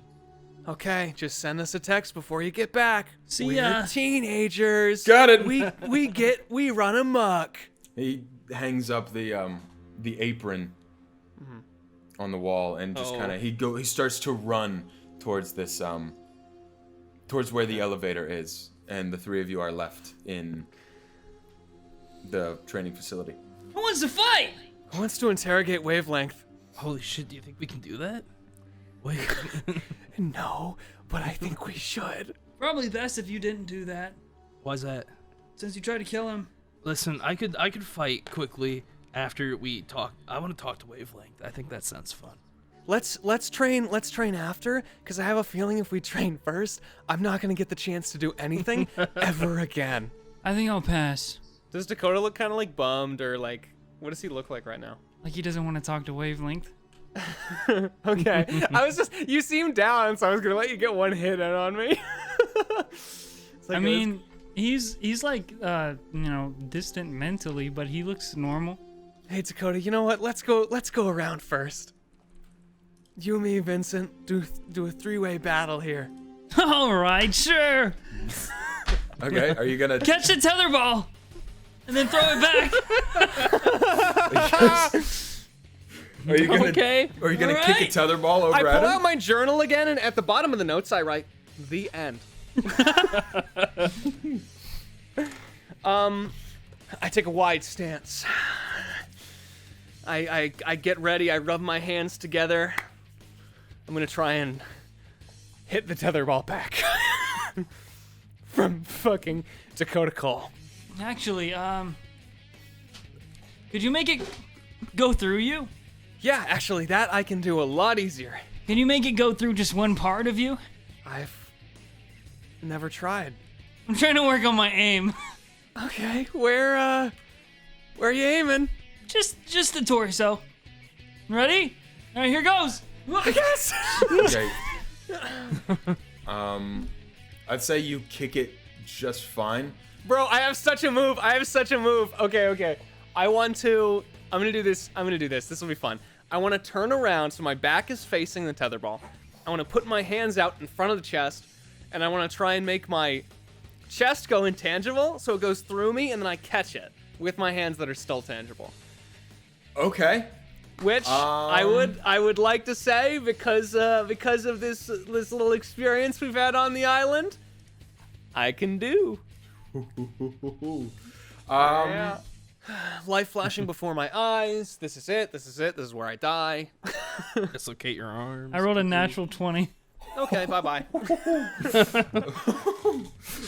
Okay, just send us a text before you get back. See We're ya. teenagers. Got it. We run amok. He hangs up the apron on the wall and just kind of he starts to run towards this towards where the elevator is, and the three of you are left in the training facility. Who wants to fight? Who wants to interrogate Wavelength? Holy shit! Do you think we can do that? Wait. No, but I think we should. Probably best if you didn't do that, Why's that? since you tried to kill him. Listen, I could fight quickly after we talk. I want to talk to Wavelength. I think that sounds fun. Let's train after, because I have a feeling if we train first, I'm not gonna get the chance to do anything ever again. I think I'll pass. Does Dakota look kind of like bummed, or like, what does he look like right now? Like he doesn't want to talk to Wavelength. Okay, you seem down, so I was gonna let you get one hit in on me. It's like I mean, He's like distant mentally, but he looks normal. Hey, Dakota, you know what? Let's go around first. You, me, Vincent, do a 3-way battle here. All right, sure. Okay, are you gonna Catch the tether ball, and then throw it back. Are you gonna Okay. Are you gonna All kick a right. tether ball over I at pull him? out my journal again, and at the bottom of the notes, I write, "The end." I take a wide stance. I get ready. I rub my hands together. I'm gonna try and hit the tether ball back from fucking Dakota Cole. Actually, could you make it go through you? Yeah, actually, that I can do a lot easier. Can you make it go through just one part of you? I've never tried. I'm trying to work on my aim. Okay, where are you aiming? Just the torso. Ready? All right, here goes. Yes. Okay. I'd say you kick it just fine. Bro, I have such a move. Okay. I'm gonna do this. This will be fun. I want to turn around so my back is facing the tether ball. I want to put my hands out in front of the chest, and I want to try and make my chest go intangible, so it goes through me, and then I catch it with my hands that are still tangible. Okay. Which I would like to say because of this little experience we've had on the island, I can do. Yeah. Life flashing before my eyes. This is it. This is where I die. Dislocate your arms. I rolled a natural 20. Okay, bye-bye.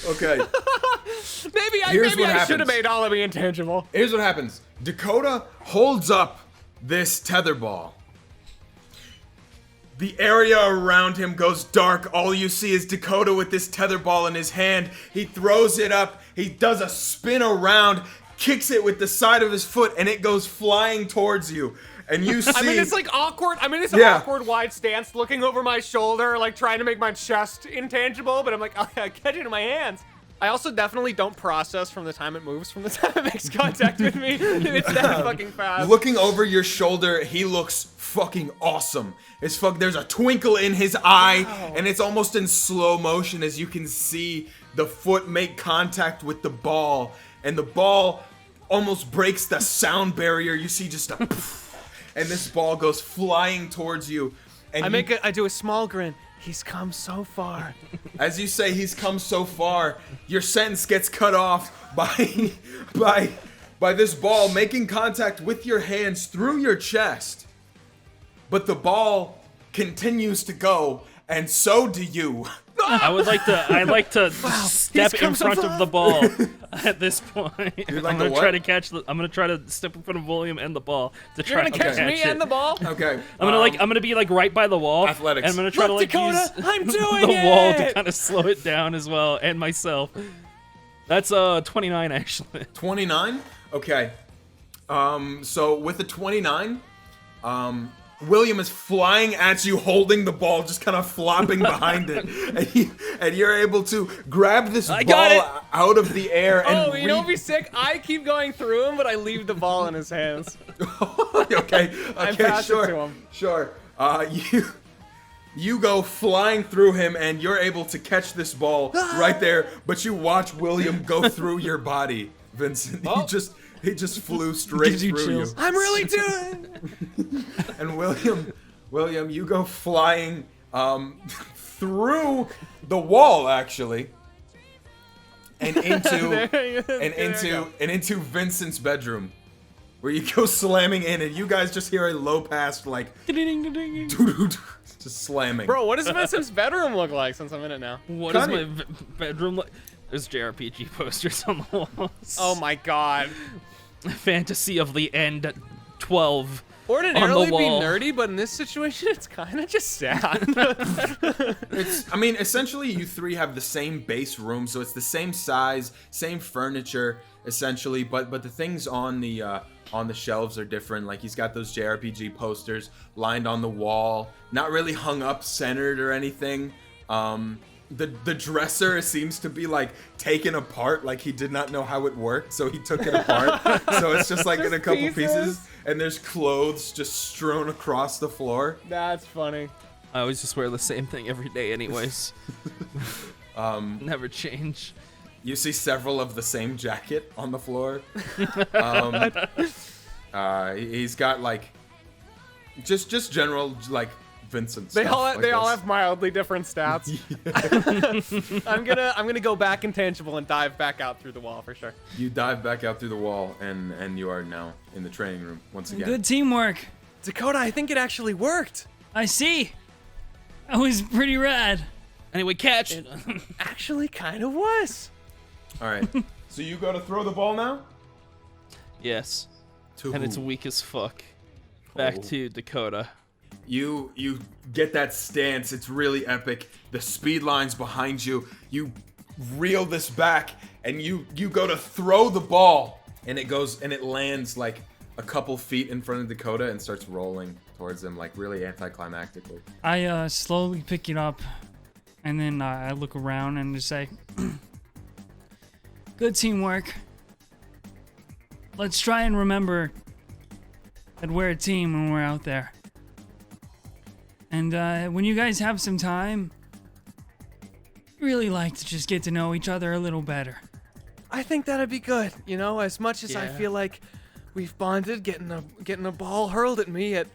Okay. Maybe Here's what I should have happens. made all of me intangible. Here's what happens. Dakota holds up this tether ball. The area around him goes dark. All you see is Dakota with this tether ball in his hand. He throws it up. He does a spin around, kicks it with the side of his foot, and it goes flying towards you. And you see... I mean, it's like awkward. Yeah. Awkward wide stance, looking over my shoulder, like trying to make my chest intangible, but I'm like, I catch it in my hands. I also definitely don't process from the time it moves, from the time it makes contact with me. It's that fucking fast. Looking over your shoulder, he looks fucking awesome. There's a twinkle in his eye, and it's almost in slow motion as you can see the foot make contact with the ball, and the ball almost breaks the sound barrier. You see just a poof, and this ball goes flying towards you. And I do a small grin. He's come so far. As you say, he's come so far, your sentence gets cut off by this ball making contact with your hands through your chest. But the ball continues to go, and so do you. I'd like to step in front of the ball at this point. You'd like I'm to gonna what? try to catch I'm gonna try to step in front of William and the ball to try You're gonna to catch me it. and the ball? Okay. I'm gonna be like right by the wall. Athletics. And I'm gonna try to like Dakota, use I'm doing the wall to it! kind of slow it down as well, and myself. That's 29 actually. 29? Okay. So with the 29, William is flying at you, holding the ball, just kind of flopping behind it, and you're able to grab this got ball out of the air and Oh, you know what'd be sick? I keep going through him, but I leave the ball in his hands. okay, pass it sure, to him. sure. You go flying through him, and you're able to catch this ball right there. But you watch William go through your body, Vincent. He just flew straight Gives you through chills. you. I'm really doing. And William, you go flying through the wall actually, and into Vincent's bedroom, where you go slamming in, and you guys just hear a low pass like just slamming. Bro, what does Vincent's bedroom look like since I'm in it now? What is Kinda- my bedroom like? There's JRPG posters on the walls. Oh my god. Fantasy of the End 12. Ordinarily be wall. nerdy, but in this situation, it's kind of just sad. Essentially, you three have the same base room, so it's the same size, same furniture, essentially. But the things on the shelves are different. Like he's got those JRPG posters lined on the wall, not really hung up, centered or anything. the dresser seems to be like taken apart, like he did not know how it worked, so he took it apart. So it's just like in a couple pieces, and there's clothes just strewn across the floor. That's funny. I always just wear the same thing every day anyways. Never change. You see several of the same jacket on the floor. He's got like just general like Vyncent They stuff all like they all this. have mildly different stats. I'm gonna go back intangible and dive back out through the wall for sure. You dive back out through the wall, and you are now in the training room once again. Good teamwork. Dakota, I think it actually worked. I see. That was pretty rad. Anyway, catch. Actually, kind of was. All right. So you go to throw the ball now. Yes. To And who? it's weak as fuck. Back Oh. to Dakota. You get that stance. It's really epic. The speed line's behind you. You reel this back, and you go to throw the ball, and it lands like a couple feet in front of Dakota and starts rolling towards him, like really anticlimactically. I slowly pick it up, and then I look around and just say, "Good teamwork. Let's try and remember that we're a team when we're out there. And when you guys have some time, really like to just get to know each other a little better." I think that'd be good. You know, as much as I Yeah. feel like we've bonded, getting a ball hurled at me at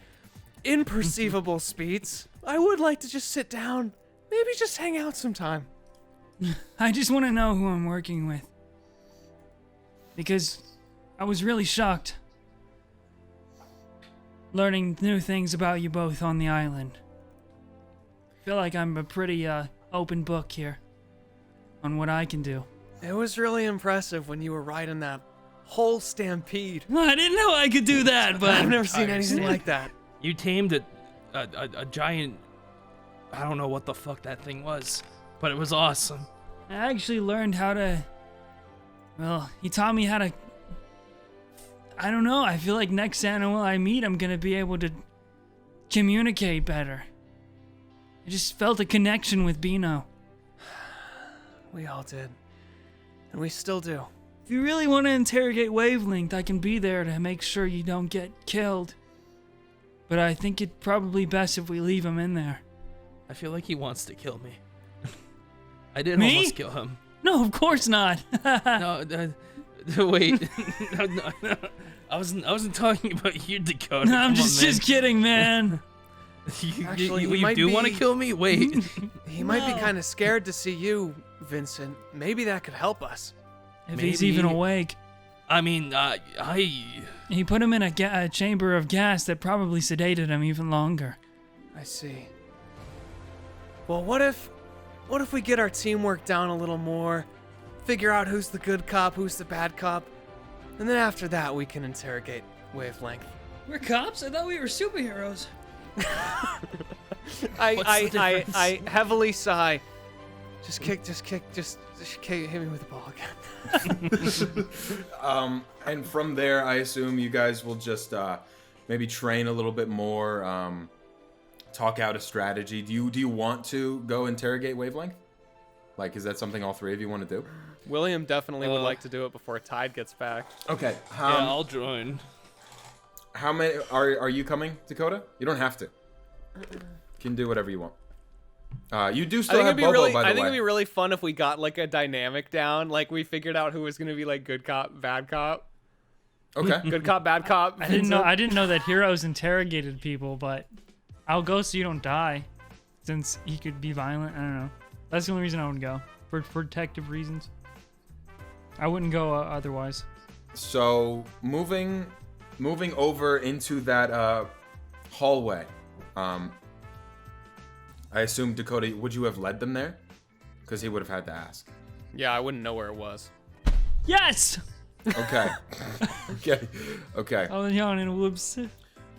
imperceivable speeds, I would like to just sit down, maybe just hang out sometime. I just want to know who I'm working with. Because I was really shocked learning new things about you both on the island. I feel like I'm a pretty open book here on what I can do. It was really impressive when you were riding that whole stampede. I didn't know I could do that, but I've never seen anything like that. You tamed a giant. I don't know what the fuck that thing was, but it was awesome. I actually learned how to. Well, he taught me how to. I don't know. I feel like next animal I meet, I'm gonna be able to communicate better. I just felt a connection with Bino. We all did. And we still do. If you really want to interrogate Wavelength, I can be there to make sure you don't get killed. But I think it'd probably best if we leave him in there. I feel like he wants to kill me. I did Me? almost kill him. No, of course not. No, wait. No. I wasn't talking about you, Dakota. No, I'm Come on, just kidding, man. Actually, he you might do want to be- kill me? Wait. He might be No. kind of scared to see you, Vincent. Maybe that could help us. If he's Maybe- even awake. I mean, He put him in a chamber of gas that probably sedated him even longer. I see. Well, what if we get our teamwork down a little more, figure out who's the good cop, who's the bad cop, and then after that we can interrogate Wavelength. We're cops? I thought we were superheroes. I heavily sigh. Just hit me with the ball again. And from there, I assume you guys will just maybe train a little bit more, talk out a strategy. Do you want to go interrogate Wavelength? Like, is that something all three of you want to do? William definitely would like to do it before Tide gets back. Okay. yeah, I'll join. How many are you coming, Dakota? You don't have to. You can do whatever you want. You do still have Bobo, by the way. I think it'd be really fun if we got like a dynamic down, like we figured out who was gonna be like good cop, bad cop. Okay. Good cop, bad cop. I didn't know that heroes interrogated people, but I'll go so you don't die. Since he could be violent, I don't know. That's the only reason I would go. For protective reasons. I wouldn't go otherwise. So moving over into that hallway. I assume, Dakota, would you have led them there? Because he would have had to ask. Yeah, I wouldn't know where it was. Yes! Okay. Okay. Oh, yawning, whoops.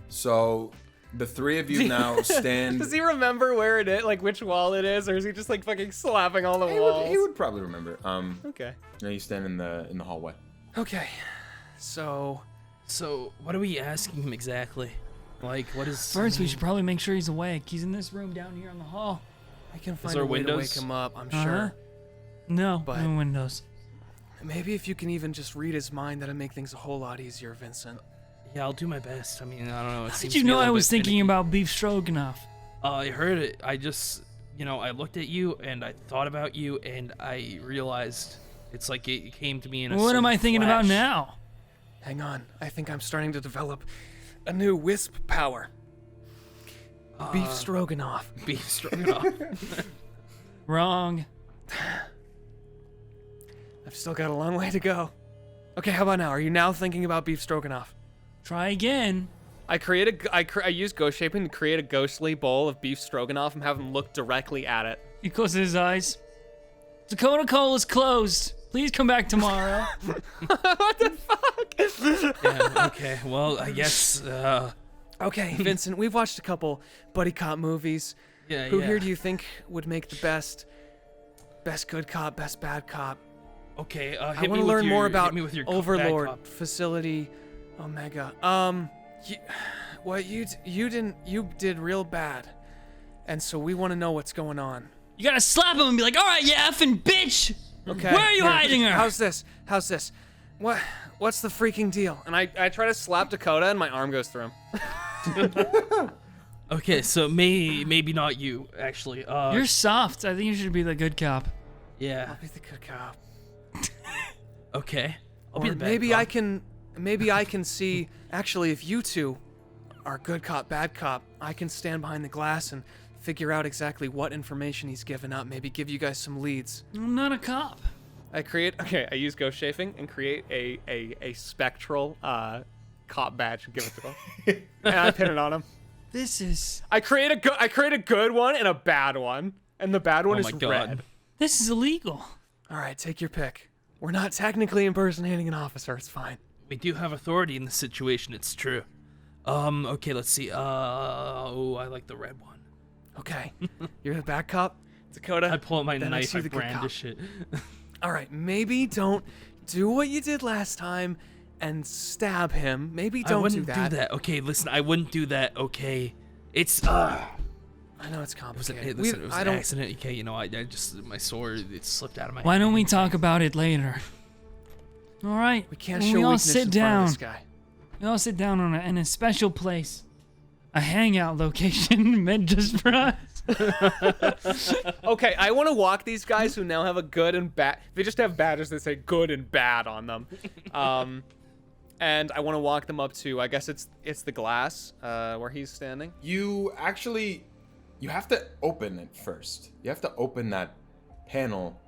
So the three of you now stand. Does he remember where it is, like which wall it is, or is he just like fucking slapping all the walls? He would probably remember. Okay. Now you stand in the hallway. Okay. So So, what are we asking him exactly? Like, what is... First, we should probably make sure he's awake. He's in this room down here in the hall. I can find there a way to wake windows? him up, I'm Uh-huh. sure. No, But- no windows. Maybe if you can even just read his mind, that'll make things a whole lot easier, Vincent. Yeah, I'll do my best. I mean, I don't know. It How seems did you to be a know I little was bit thinking finicky. about beef stroganoff? I heard it. I just, I looked at you and I thought about you and I realized it's like it came to me in a What am I sudden thinking about flash. now? Hang on, I think I'm starting to develop a new Wisp power. Beef stroganoff. Beef stroganoff. Wrong. I've still got a long way to go. Okay, how about now? Are you now thinking about beef stroganoff? Try again. I use ghost shaping to create a ghostly bowl of beef stroganoff and have him look directly at it. He closes his eyes. Dakota Cole is closed. Please come back tomorrow. Yeah, okay. Well, I guess, Okay, Vincent, we've watched a couple buddy cop movies. yeah, Who yeah. here do you think would make the best good cop, best bad cop? Okay, I hit want me to with learn your- more hit about me with your Overlord, bad cop. Facility, Omega. You did real bad, and so we want to know what's going on. You gotta slap him and be like, all right, you effing bitch. Okay. Where are you here. hiding her? How's this? What's the freaking deal? And I try to slap Dakota and my arm goes through him. Okay, so maybe not you, actually. You're soft. I think you should be the good cop. yeah. Be the good cop. Okay. I'll Or be the bad maybe cop. maybe I can see. Actually, if you two are good cop, bad cop, I can stand behind the glass and figure out exactly what information he's given up. Maybe give you guys some leads. I'm not a cop. I use ghost shaping and create a spectral cop badge and give it to him. And I pin it on him. This is I create a good one and a bad one. And the bad one Oh is my God. red. this is illegal. All right, take your pick. We're not technically impersonating an officer. It's fine. We do have authority in this situation, it's true. Okay, let's see. Oh, I like the red one. Okay, you're the bad cop. Dakota. I pull out my Then I knife, see I the good brandish it. All right, maybe don't do what you did last time and stab him. Maybe I don't wouldn't do that. Okay, listen, I wouldn't do that, okay? It's, I know it's it was, complicated. listen, it was I an don't. accident, okay? I just, my sword, it slipped out of my Why hand. don't we talk about it later? All right. We can't when show we all weakness sit in front down. of this guy. We all sit down in a special place, a hangout location meant just for us. Okay, I want to walk these guys who now have a good and bad. They just have badges that say good and bad on them. And I want to walk them up to. I guess it's the glass where he's standing. You have to open it first. You have to open that panel,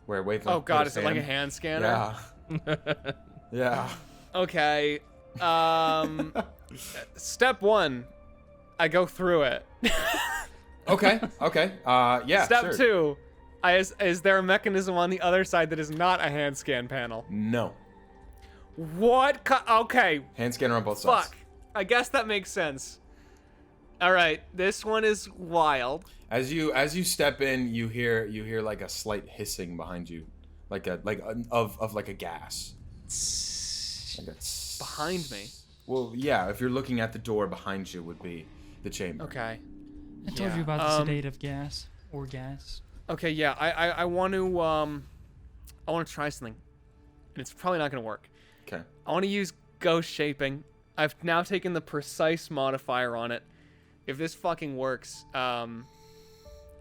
where Wavelength. Oh God, put is his it like a hand. hand scanner? Yeah. Yeah. Okay. Step 1, I go through it. Okay. Okay. Yeah. Step sure. 2, is there a mechanism on the other side that is not a hand scan panel? No. What? Okay. Hand scanner on both sides. Fuck. I guess that makes sense. All right, this one is wild. As you step in, you hear like a slight hissing behind you, of like a gas. Like a tss. Behind me. Well, yeah. If you're looking at the door behind you, would be the chamber. Okay. I told you about the sedative gas or gas. Okay, yeah. I want to try something. And it's probably not going to work. Okay. I want to use ghost shaping. I've now taken the precise modifier on it. If this fucking works, I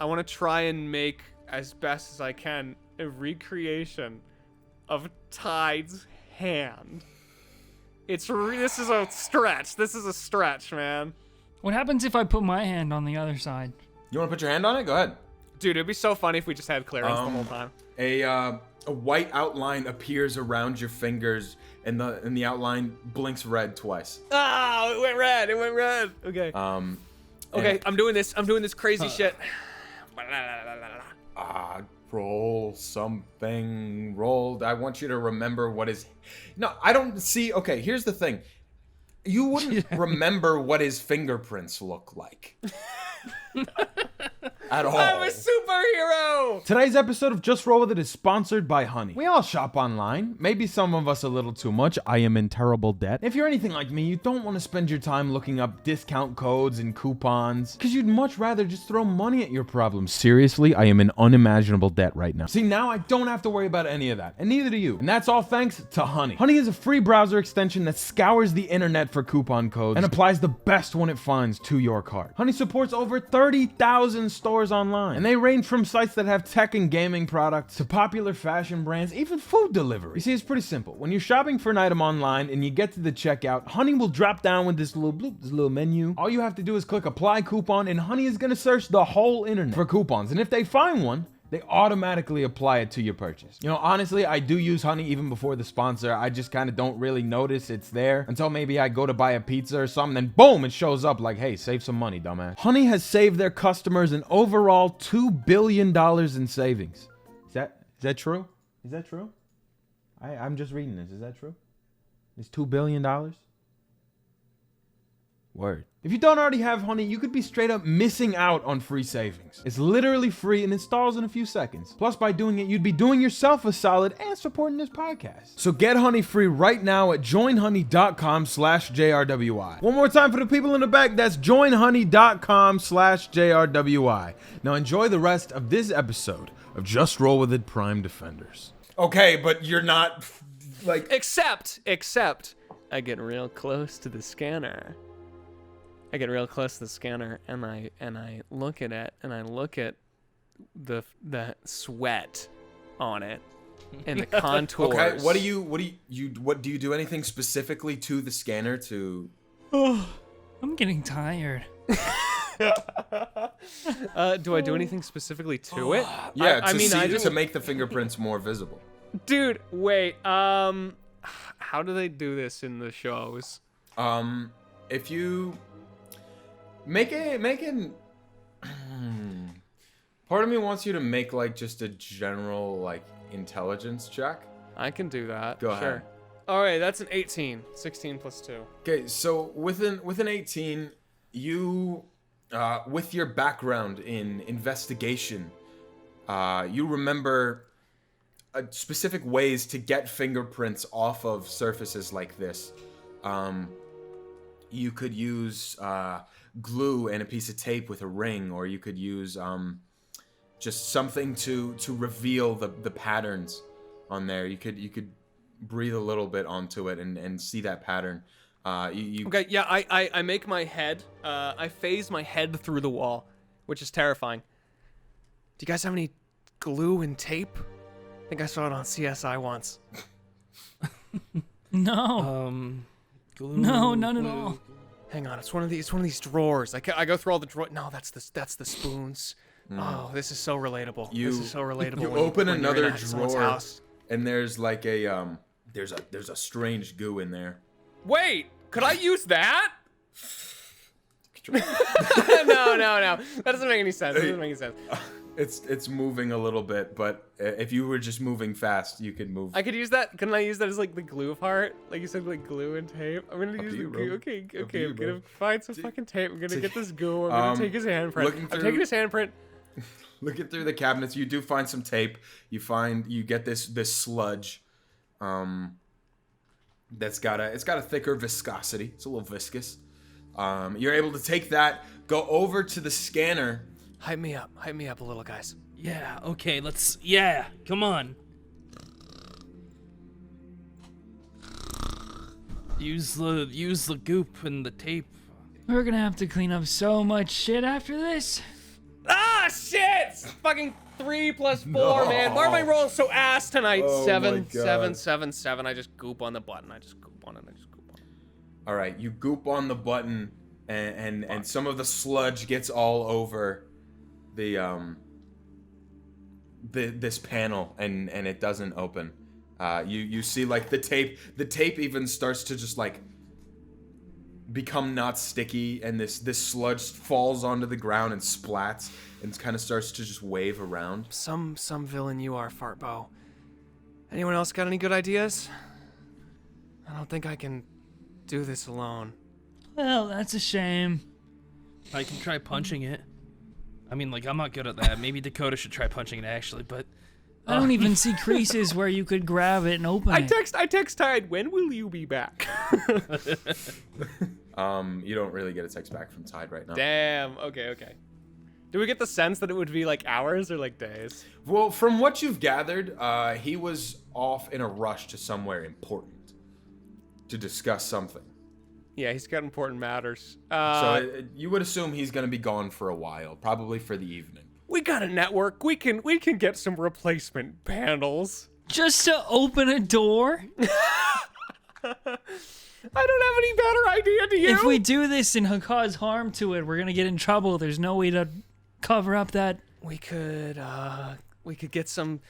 want to try and make, as best as I can, a recreation of Tide's hand. This is a stretch. This is a stretch, man. What happens if I put my hand on the other side? You want to put your hand on it? Go ahead. Dude, it'd be so funny if we just had clearance the whole time. A white outline appears around your fingers, and the outline blinks red twice. Oh, it went red. It went red. Okay. Okay, I'm doing this crazy shit. Roll something. Roll. I want you to remember what is. No, I don't see. Okay, here's the thing. You wouldn't remember what his fingerprints look like. at all. I'm a superhero. Today's episode of Just Roll With It is sponsored by Honey. We all shop online. Maybe some of us a little too much. I am in terrible debt. If you're anything like me, you don't want to spend your time looking up discount codes and coupons because you'd much rather just throw money at your problems. Seriously, I am in unimaginable debt right now. See, now I don't have to worry about any of that, and neither do you. And that's all thanks to Honey. Honey is a free browser extension that scours the internet for coupon codes and applies the best one it finds to your cart. Honey supports over 30,000 stores online, and they range from sites that have tech and gaming products to popular fashion brands, even food delivery. You see, it's pretty simple. When you're shopping for an item online and you get to the checkout, Honey will drop down with this little bloop, this little menu. All you have to do is click apply coupon, and Honey is gonna search the whole internet for coupons. And if they find one, they automatically apply it to your purchase. You know, honestly, I do use Honey even before the sponsor. I just kind of don't really notice it's there until maybe I go to buy a pizza or something, then boom, it shows up like, hey, save some money, dumbass. Honey has saved their customers an overall $2 billion in savings. Is that true? Is that true? I'm just reading this. Is that true? It's $2 billion? Word. If you don't already have Honey, you could be straight up missing out on free savings. It's literally free and installs in a few seconds. Plus, by doing it, you'd be doing yourself a solid and supporting this podcast. So get Honey free right now at joinhoney.com/JRWI. One more time for the people in the back, that's joinhoney.com/JRWI. Now enjoy the rest of this episode of Just Roll With It Prime Defenders. Okay, but you're not, like... Except, I get real close to the scanner. I get real close to the scanner, and I look at it, and I look at the sweat on it and the contours. Okay, what do you do anything specifically to the scanner to? Oh, I'm getting tired. Do I do anything specifically to it? Yeah, I mean, to make the fingerprints more visible. Dude, wait. How do they do this in the shows? If you make an part of me wants you to make like just a general like intelligence check. I can do that. Go ahead. Sure. All right, that's an 18. 16 plus 2. Okay, so with an 18, you with your background in investigation, you remember specific ways to get fingerprints off of surfaces like this. You could use glue and a piece of tape with a ring, or you could use just something to reveal the patterns on there. You could breathe a little bit onto it and see that pattern. Okay, yeah, I make my head, I phase my head through the wall, which is terrifying. Do you guys have any glue and tape? I think I saw it on CSI once. No. Glue, No, none at glue. all. Hang on, it's one of these drawers. I go through all the drawers. No, that's the spoons. Oh, this is so relatable. This is so relatable. You when open when you're another in someone's drawer, house. and there's like a there's a strange goo in there. Wait, could I use that? No. That doesn't make any sense. It's moving a little bit, but if you were just moving fast, you could move. I could use that. Couldn't I use that as like the glue part? Like you said, like glue and tape. I'm gonna use the glue. Okay. I'm gonna find some fucking tape. I'm gonna get this glue. I'm gonna take his handprint. I'm taking his handprint. Looking through the cabinets, you do find some tape. You get this sludge, it's got a thicker viscosity. It's a little viscous. You're able to take that, go over to the scanner. Hype me up a little, guys. Yeah, okay, come on. Use the goop and the tape. We're gonna have to clean up so much shit after this. Ah, shit! Fucking 3 plus 4, man. Why am I rolling so ass tonight? Oh 7, my God. 7. I just goop on the button. All right, you goop on the button, and some of the sludge gets all over this panel, and it doesn't open. You see like the tape even starts to just like become not sticky, and this sludge falls onto the ground and splats and kind of starts to just wave around. Some villain you are, Fartbow. Anyone else got any good ideas? I don't think I can do this alone. Well, that's a shame. I can try punching it. I mean, like, I'm not good at that. Maybe Dakota should try punching it actually, but I don't even see creases where you could grab it and open it. I text Tide, when will you be back? You don't really get a text back from Tide right now. Damn, okay. Do we get the sense that it would be like hours or like days? Well, from what you've gathered, he was off in a rush to somewhere important to discuss something. Yeah, he's got important matters. You would assume he's going to be gone for a while, probably for the evening. We got a network. We can get some replacement panels. Just to open a door? I don't have any better idea, do you? If we do this and cause harm to it, we're gonna get in trouble. There's no way to cover up that. We could get some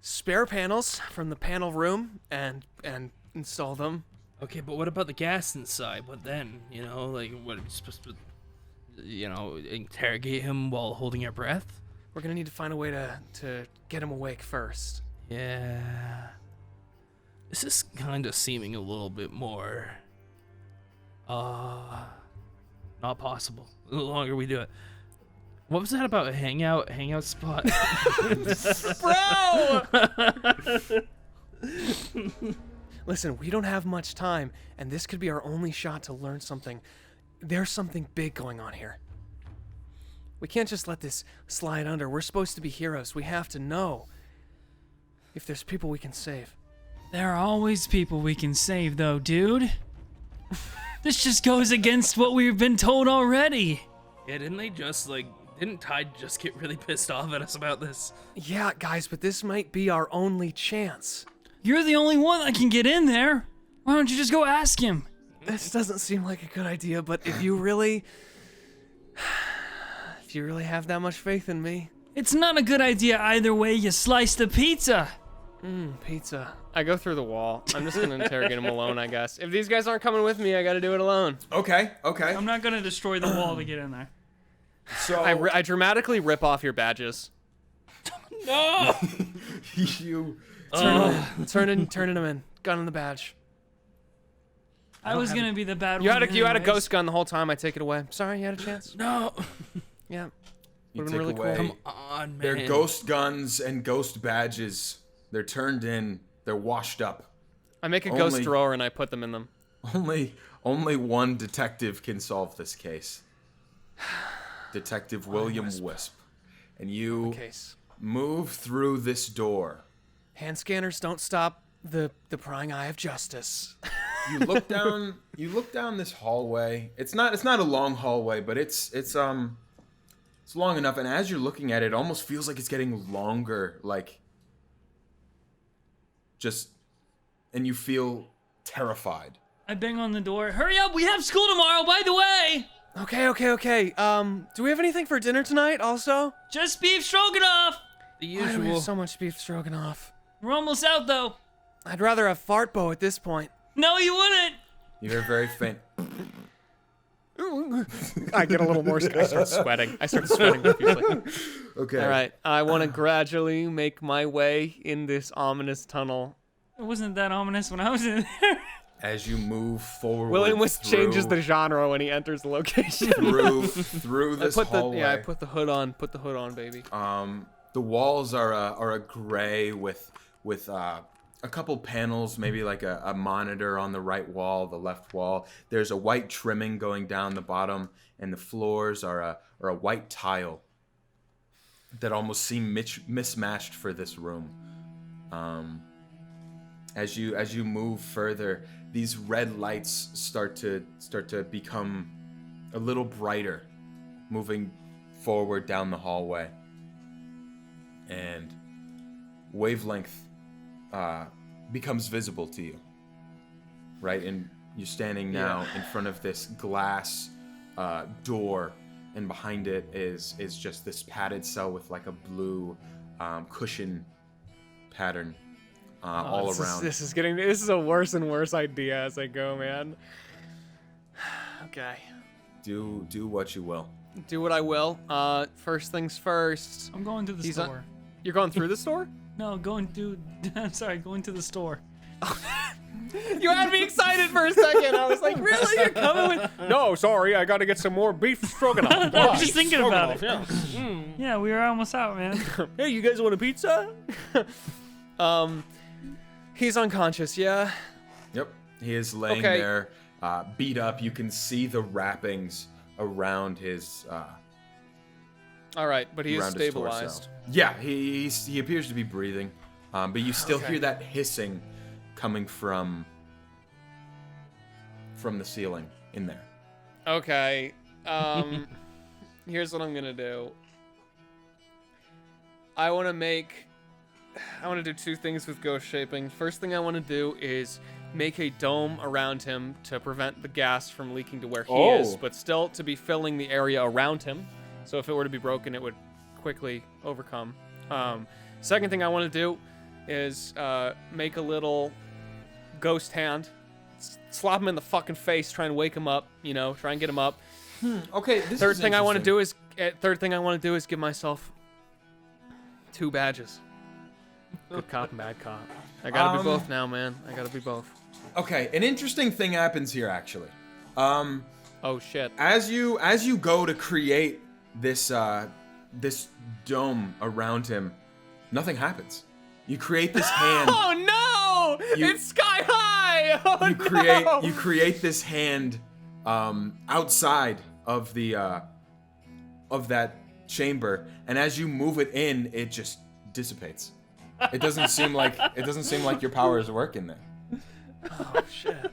spare panels from the panel room and install them. okay, but what about the gas inside? What then? You know, like, what are you supposed to, interrogate him while holding your breath? We're gonna need to find a way to get him awake first. Yeah. This is kind of seeming a little bit more, not possible. The longer we do it. What was that about a hangout spot? Bro! Listen, we don't have much time, and this could be our only shot to learn something. There's something big going on here. We can't just let this slide under. We're supposed to be heroes. We have to know if there's people we can save. There are always people we can save, though, dude. This just goes against what we've been told already. Yeah, didn't Tide just get really pissed off at us about this? Yeah, guys, but this might be our only chance. You're the only one that can get in there. Why don't you just go ask him? This doesn't seem like a good idea, but if you really have that much faith in me. It's not a good idea either way you slice the pizza. Pizza. I go through the wall. I'm just gonna interrogate him alone, I guess. If these guys aren't coming with me, I gotta do it alone. Okay. I'm not gonna destroy the wall to get in there. So I dramatically rip off your badges. No! you Turning them in. Gun in the badge. I was gonna be the bad You one. had a anyways. ghost gun the whole time. I take it away. Sorry, you had a chance. No! Yeah. You Would've take been really away. cool. Come on, man. They're ghost guns and ghost badges. They're turned in. They're washed up. I make a ghost Only- drawer and I put them in them. Only one detective can solve this case. Detective William Wisp. And you Case. move through this door. Hand scanners don't stop the prying eye of justice. You look down. You look down this hallway. It's not a long hallway, but it's long enough. And as you're looking at it, it almost feels like it's getting longer. And you feel terrified. I bang on the door. Hurry up! We have school tomorrow. By the way. Okay. Do we have anything for dinner tonight? Also, Just beef stroganoff. The why do we usual. have so much beef stroganoff? We're almost out though. I'd rather have fart bow at this point. No, you wouldn't. You hear very faint. I get a little more. I start sweating. profusely. Okay. All right. I want to gradually make my way in this ominous tunnel. It wasn't that ominous when I was in there. As you move forward. William Wisp changes the through genre when he enters the location. through this hallway. I put the hood on. Put the hood on, baby. The walls are a gray with a couple panels, maybe like a monitor on the right wall, the left wall. There's a white trimming going down the bottom, and the floors are a white tile that almost seem mismatched for this room. As you move further, these red lights start to become a little brighter, moving forward down the hallway. And Wavelength becomes visible to you, right? And you're standing now in front of this glass door, and behind it is just this padded cell with like a blue cushion pattern all around. This is a worse and worse idea as I go, man. Okay. Do what you will. Do what I will. First things first. I'm going to the store. You're going through the store? No, going to the store. You had me excited for a second. I was like, really? You're coming with? No, sorry. I got to get some more beef stroganoff. I was just thinking about it. Yeah. Yeah, we were almost out, man. Hey, you guys want a pizza? He's unconscious. Yeah. Yep. He is laying Okay. there, beat up. You can see the wrappings around his. All right, but he is around his torso. stabilized. Yeah, he appears to be breathing, but you still hear that hissing coming from the ceiling in there. Okay. Here's what I'm gonna do. I want to do two things with ghost shaping. First thing I want to do is make a dome around him to prevent the gas from leaking to where he is, but still to be filling the area around him. So if it were to be broken, it would quickly overcome. Second thing I want to do is make a little ghost hand, slap him in the fucking face, try and wake him up. Try and get him up. Okay. Third thing I want to do is give myself 2 badges. Good cop and bad cop. I gotta be both now, man. I gotta be both. Okay, an interesting thing happens here actually. Oh shit. As you go to create this dome around him, nothing happens. You create this hand. Oh no! It's sky high. Oh You create this hand outside of the of that chamber, and as you move it in, it just dissipates. It doesn't seem like your power is working there. Oh shit.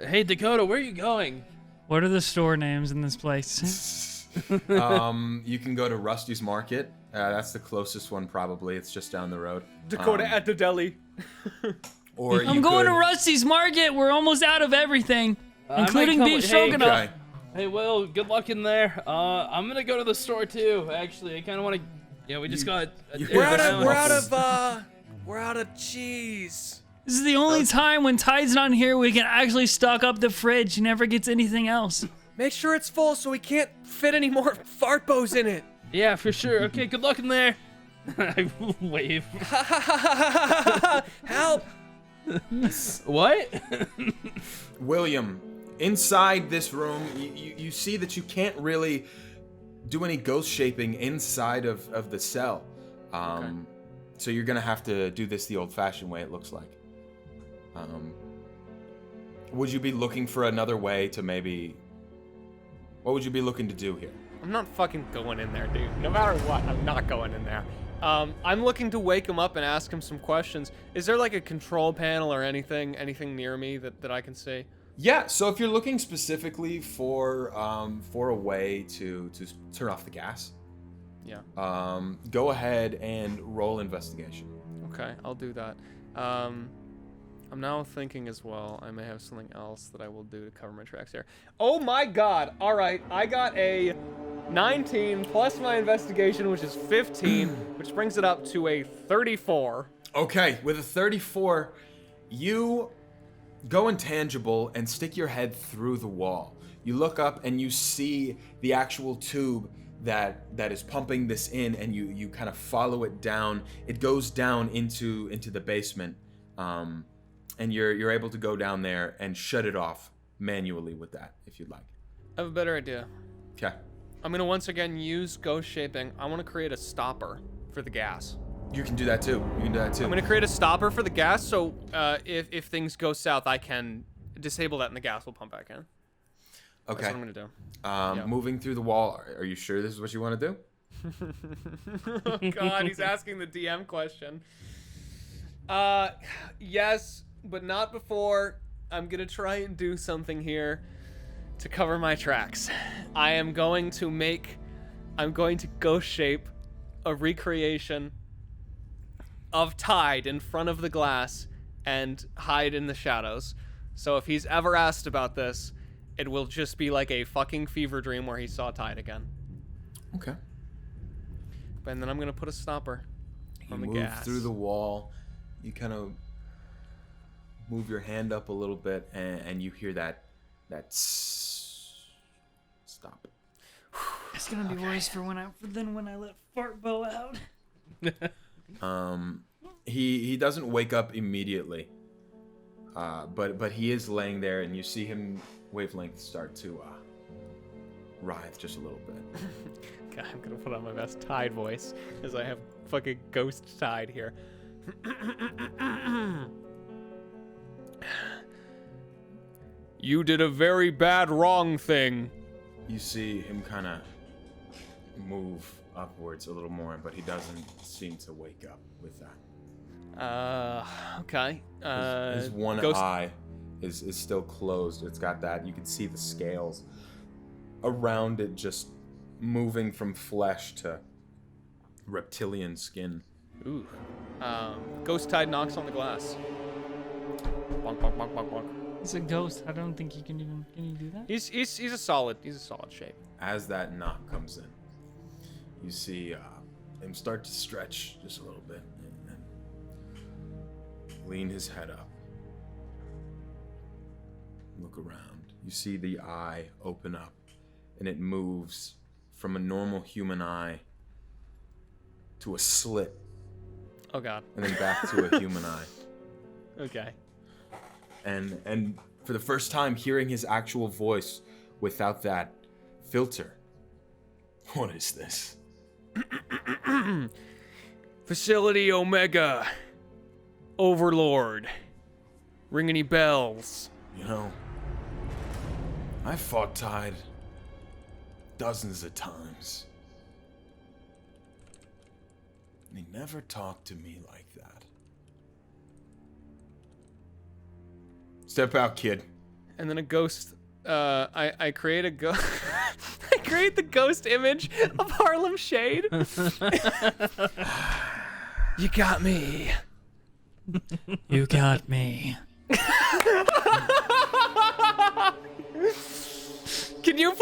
Hey, Dakota, where are you going? What are the store names in this place? You can go to Rusty's Market. That's the closest one probably. It's just down the road. Dakota at the deli. Or you I'm going could, to Rusty's Market. We're almost out of everything, I might including come beef with- hey, stroganoff. Okay. Hey, Will, good luck in there. I'm gonna go to the store too. Actually, I kind of want to. Yeah, we just got. We're out of cheese. This is the only time when Tide's not here we can actually stock up the fridge. He never gets anything else. Make sure it's full so we can't fit any more fart bows in it. Yeah, for sure. Okay, good luck in there. I wave. Help! What? William, inside this room, you see that you can't really do any ghost shaping inside of the cell. So you're gonna have to do this the old-fashioned way, it looks like. Would you be looking for another way to maybe... What would you be looking to do here? I'm not fucking going in there, dude. No matter what, I'm not going in there. I'm looking to wake him up and ask him some questions. Is there like a control panel or anything near me that I can see? Yeah, so if you're looking specifically for a way to turn off the gas, Yeah. go ahead and roll investigation. Okay, I'll do that. I'm now thinking as well, I may have something else that I will do to cover my tracks here. Oh my god! Alright, I got a 19 plus my investigation, which is 15, which brings it up to a 34. Okay, with a 34, you go intangible and stick your head through the wall. You look up and you see the actual tube that is pumping this in, and you kind of follow it down. It goes down into the basement, and you're able to go down there and shut it off manually with that, if you'd like. I have a better idea. Okay. I'm gonna once again use ghost shaping. I want to create a stopper for the gas. You can do that too. I'm gonna create a stopper for the gas, so if things go south, I can disable that and the gas will pump back in. Okay. That's what I'm gonna do. Moving through the wall. Are you sure this is what you want to do? Oh god, he's asking the DM question. Yes, but not before. I'm gonna try and do something here to cover my tracks. I'm going to ghost shape a recreation of Tide in front of the glass and hide in the shadows. So if he's ever asked about this, it will just be like a fucking fever dream where he saw Tide again. Okay. And then I'm gonna put a stopper on the move gas. through the wall. You kind of move your hand up a little bit, and you hear that stop. It's gonna be worse than when I let Fart Bow out. He doesn't wake up immediately, but he is laying there, and you see him wavelength start to writhe just a little bit. God, I'm gonna put on my best Tide voice, as I have fucking ghost Tide here. You did a very bad wrong thing. You see him kind of move upwards a little more, but he doesn't seem to wake up with that. Okay. His one ghost- eye is still closed. It's got that. You can see the scales around it just moving from flesh to reptilian skin. Ooh. Ghost Tide knocks on the glass. Bonk, bonk, bonk, bonk, bonk. He's a ghost. I don't think he can even. Can he do that? He's a solid shape. As that knock comes in, you see him start to stretch just a little bit and lean his head up. Look around. You see the eye open up, and it moves from a normal human eye to a slit, Oh god. and then back to a human eye. Okay. And for the first time, hearing his actual voice without that filter. What is this? Facility Omega. Overlord. Ring any bells? You know, I fought Tide dozens of times. And he never talked to me like that. Step out, kid. And then a ghost. I create a ghost. I create the ghost image of Harlem Shade. You got me. You got me. Can you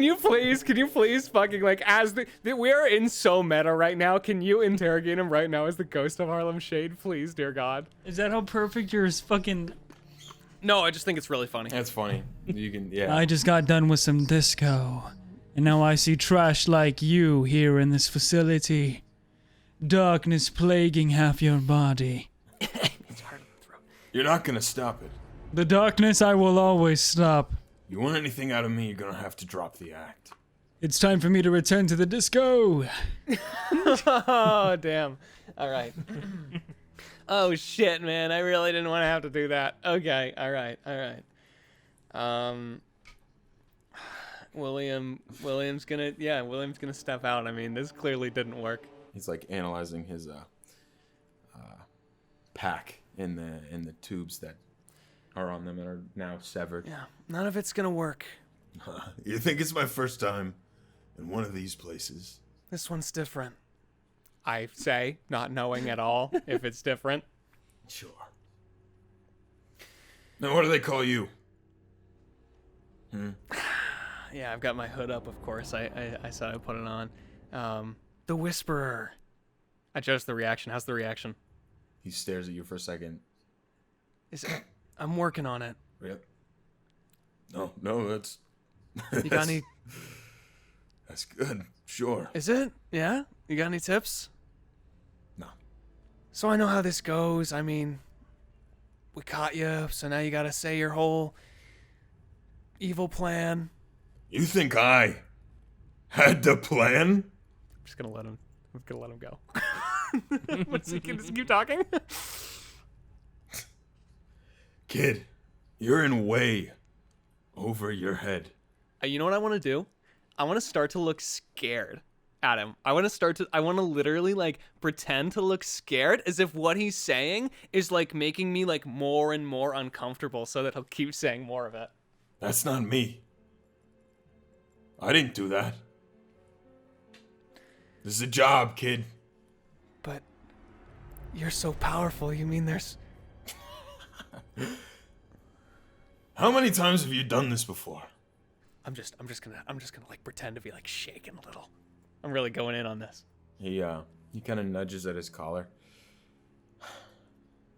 please fucking like as we are in so meta right now. Can you interrogate him right now as the ghost of Harlem Shade, please, dear God? Is that how perfect your fucking? No, I just think it's really funny. That's funny. You can, yeah. I just got done with some disco, and now I see trash like you here in this facility. Darkness plaguing half your body. You're not gonna stop it. The darkness I will always stop. You want anything out of me, you're gonna have to drop the act. It's time for me to return to the disco. Oh damn! All right. Oh shit, man! I really didn't want to have to do that. Okay, all right. William's gonna step out. I mean, this clearly didn't work. He's like analyzing his pack in the tubes that are on them and are now severed. Yeah, none of it's gonna work. You think it's my first time in one of these places? This one's different. I say, not knowing at all if it's different. Sure. Now, what do they call you? Yeah, I've got my hood up, of course. I said I put it on. The Whisperer. I judged the reaction. How's the reaction? He stares at you for a second. I'm working on it. Yep. No, that's. You got any? That's good. Sure. Is it? Yeah. You got any tips? No. So I know how this goes. I mean, we caught you, so now you gotta say your whole evil plan. You think I had the plan? I'm just gonna let him go. What's he gonna keep talking? Kid, you're in way over your head. You know what I want to do? I want to start to look scared at him. I want to literally like pretend to look scared as if what he's saying is like making me like more and more uncomfortable so that he'll keep saying more of it. That's not me. I didn't do that. This is a job, kid. But you're so powerful. You mean there's... How many times have you done this before? I'm just gonna like pretend to be like shaking a little. I'm really going in on this. He kind of nudges at his collar.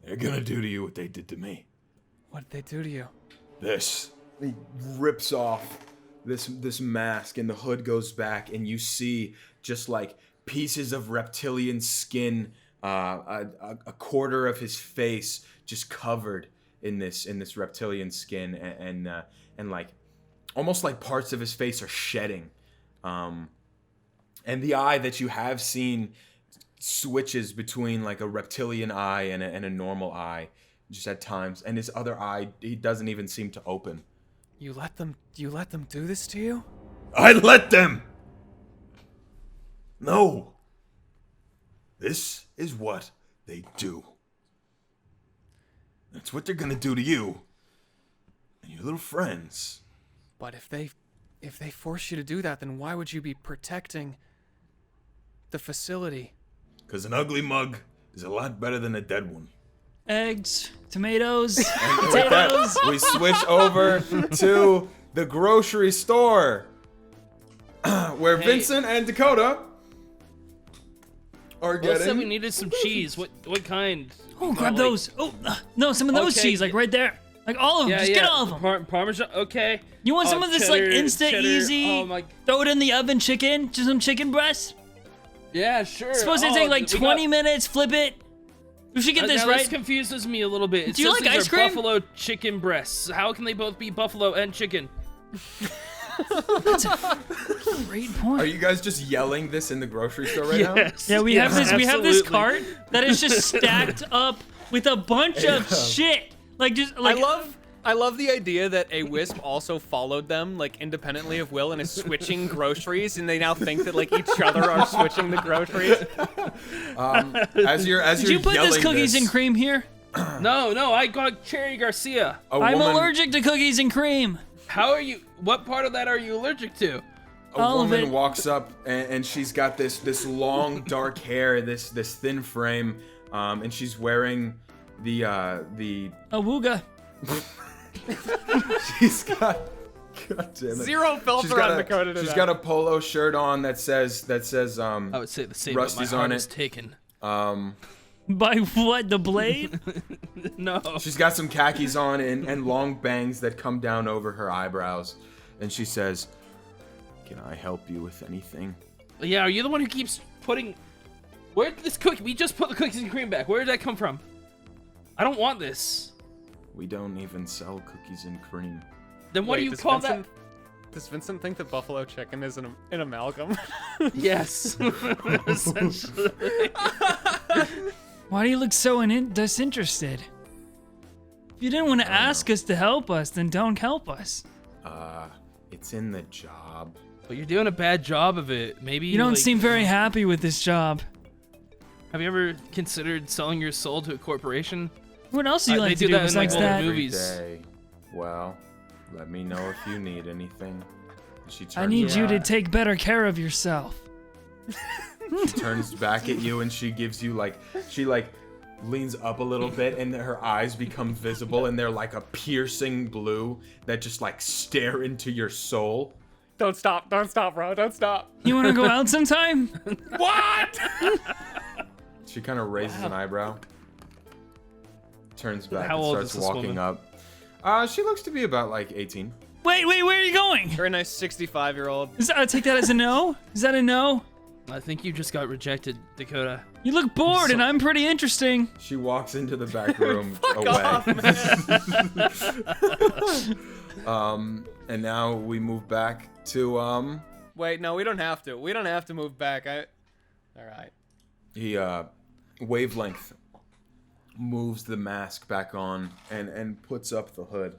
They're gonna do to you what they did to me. What did they do to you? This. He rips off this mask, and the hood goes back, and you see just like pieces of reptilian skin a quarter of his face just covered in this reptilian skin, and like almost like parts of his face are shedding. And the eye that you have seen switches between like a reptilian eye and a normal eye, just at times. And his other eye, he doesn't even seem to open. You let them do this to you? I let them! No. This is what they do. That's what they're gonna do to you and your little friends. But if they force you to do that, then why would you be protecting the facility? Because an ugly mug is a lot better than a dead one. Eggs, tomatoes, With that, potatoes. we switch over to the grocery store, where Vincent and Dakota are Well, said we getting. needed some cheese. What kind? Oh, grab those. Oh, no, some of those Okay. cheese, like right there. Like all of them. Just get all of them. Parmesan. Okay. You want some of this like cheddar- instant, cheddar. easy, Oh my. throw it in the oven chicken, just some chicken breast? Yeah, sure. It's supposed to Oh, take like we 20 got- minutes, flip it. We should get this now This right. confuses me a little bit. It Do you says like these ice are cream? buffalo chicken breasts. How can they both be buffalo and chicken? Great point. Are you guys just yelling this in the grocery store right now? Yes. Yeah, we have yes, this. We have this absolutely. cart that is just stacked up with a bunch of shit. Like just like I love the idea that a Wisp also followed them, like, independently of Will and is switching groceries, and they now think that, like, each other are switching the groceries. As you're Did you put yelling this cookies this, and cream here? No, I got Cherry Garcia. a I'm woman, allergic to cookies and cream. How are you? What part of that are you allergic to? A all of woman it. walks up and she's got this long dark hair, this thin frame, and she's wearing the Awooga. she's got, God damn it. Zero She's filter got on Dakota she's today. got a polo shirt on that says I would say the same. Rusty's but my heart on is it. taken. By what? The blade? No. she's got some khakis on and long bangs that come down over her eyebrows, and she says, "Can I help you with anything?" Yeah, are you the one who keeps putting? Where did this cookie? We just put the cookies and cream back. Where did that come from? I don't want this. We don't even sell cookies and cream. Then what Wait, do you does call Vincent, Does Vincent think that buffalo chicken is an amalgam? that? Yes. Essentially. Why do you look so disinterested? If you didn't want to ask us to help us, then don't help us. It's in the job. But you're doing a bad job of it. Maybe You don't like, seem very happy with this job. Have you ever considered selling your soul to a corporation? What else do you They like do to do that in, like, besides all the that? movies. Day. Well, let me know if you need anything. She turns I need you to back- take better care of yourself. She turns back at you and she gives you she leans up a little bit and her eyes become visible and they're like a piercing blue that just like stare into your soul. Don't stop, bro, don't stop. You want to go out sometime? What? She kind of raises an eyebrow, turns back How and old starts is this walking woman? up. She looks to be about like 18. Wait, where are you going? Very nice 65-year-old. I take that as a no? Is that a no? I think you just got rejected, Dakota. You look bored and I'm pretty interesting. She walks into the back room away. off, And now we move back to Wait, no, we don't have to. We don't have to move back. All right. he Wavelength moves the mask back on and puts up the hood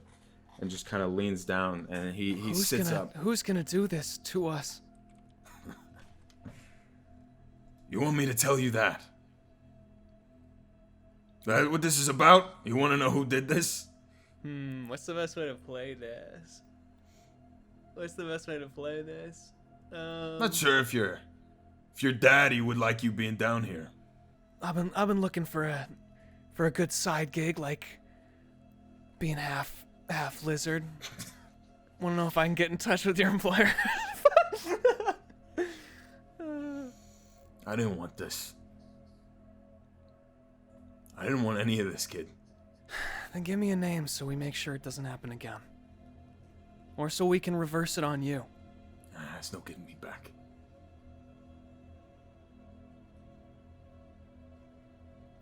and just kind of leans down and he sits up. Who's gonna do this to us? You want me to tell you that? That what this is about? You want to know who did this? What's the best way to play this? Not sure if your daddy would like you being down here. I've been looking for a good side gig, like being half lizard. Want to know if I can get in touch with your employer? I didn't want this. I didn't want any of this, kid. Then give me a name so we make sure it doesn't happen again. Or so we can reverse it on you. There's no getting me back.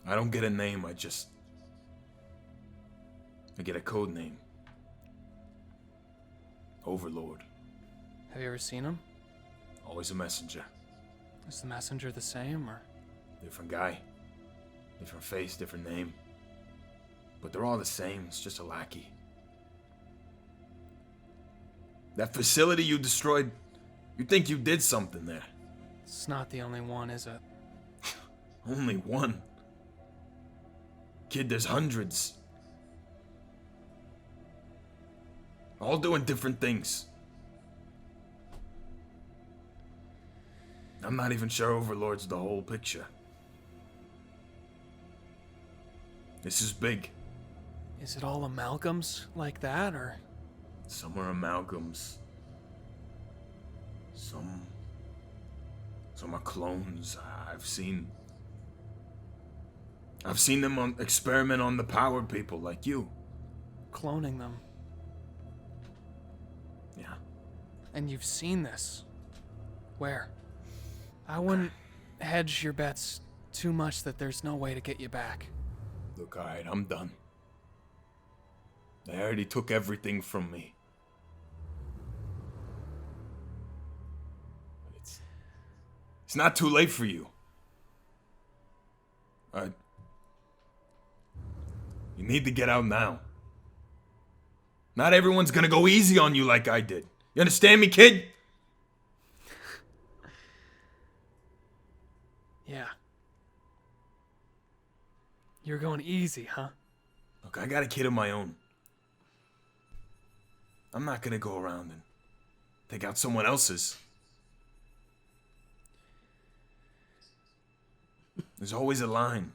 I don't get a name, I get a code name. Overlord. Have you ever seen him? Always a messenger. Is the messenger the same, or? Different guy. Different face, different name. But they're all the same, it's just a lackey. That facility you destroyed, you think you did something there. It's not the only one, is it? Only one. Kid, there's hundreds. All doing different things. I'm not even sure Overlord's the whole picture. This is big. Is it all amalgams like that, or? Some are amalgams. Some are clones. I've seen them experiment on the powered people like you. Cloning them. Yeah. And you've seen this. Where? I wouldn't hedge your bets too much that there's no way to get you back. Look, alright, I'm done. They already took everything from me. But it's not too late for you. Alright. You need to get out now. Not everyone's gonna go easy on you like I did. You understand me, kid? Yeah. You're going easy, huh? Look, I got a kid of my own. I'm not gonna go around and take out someone else's. There's always a line.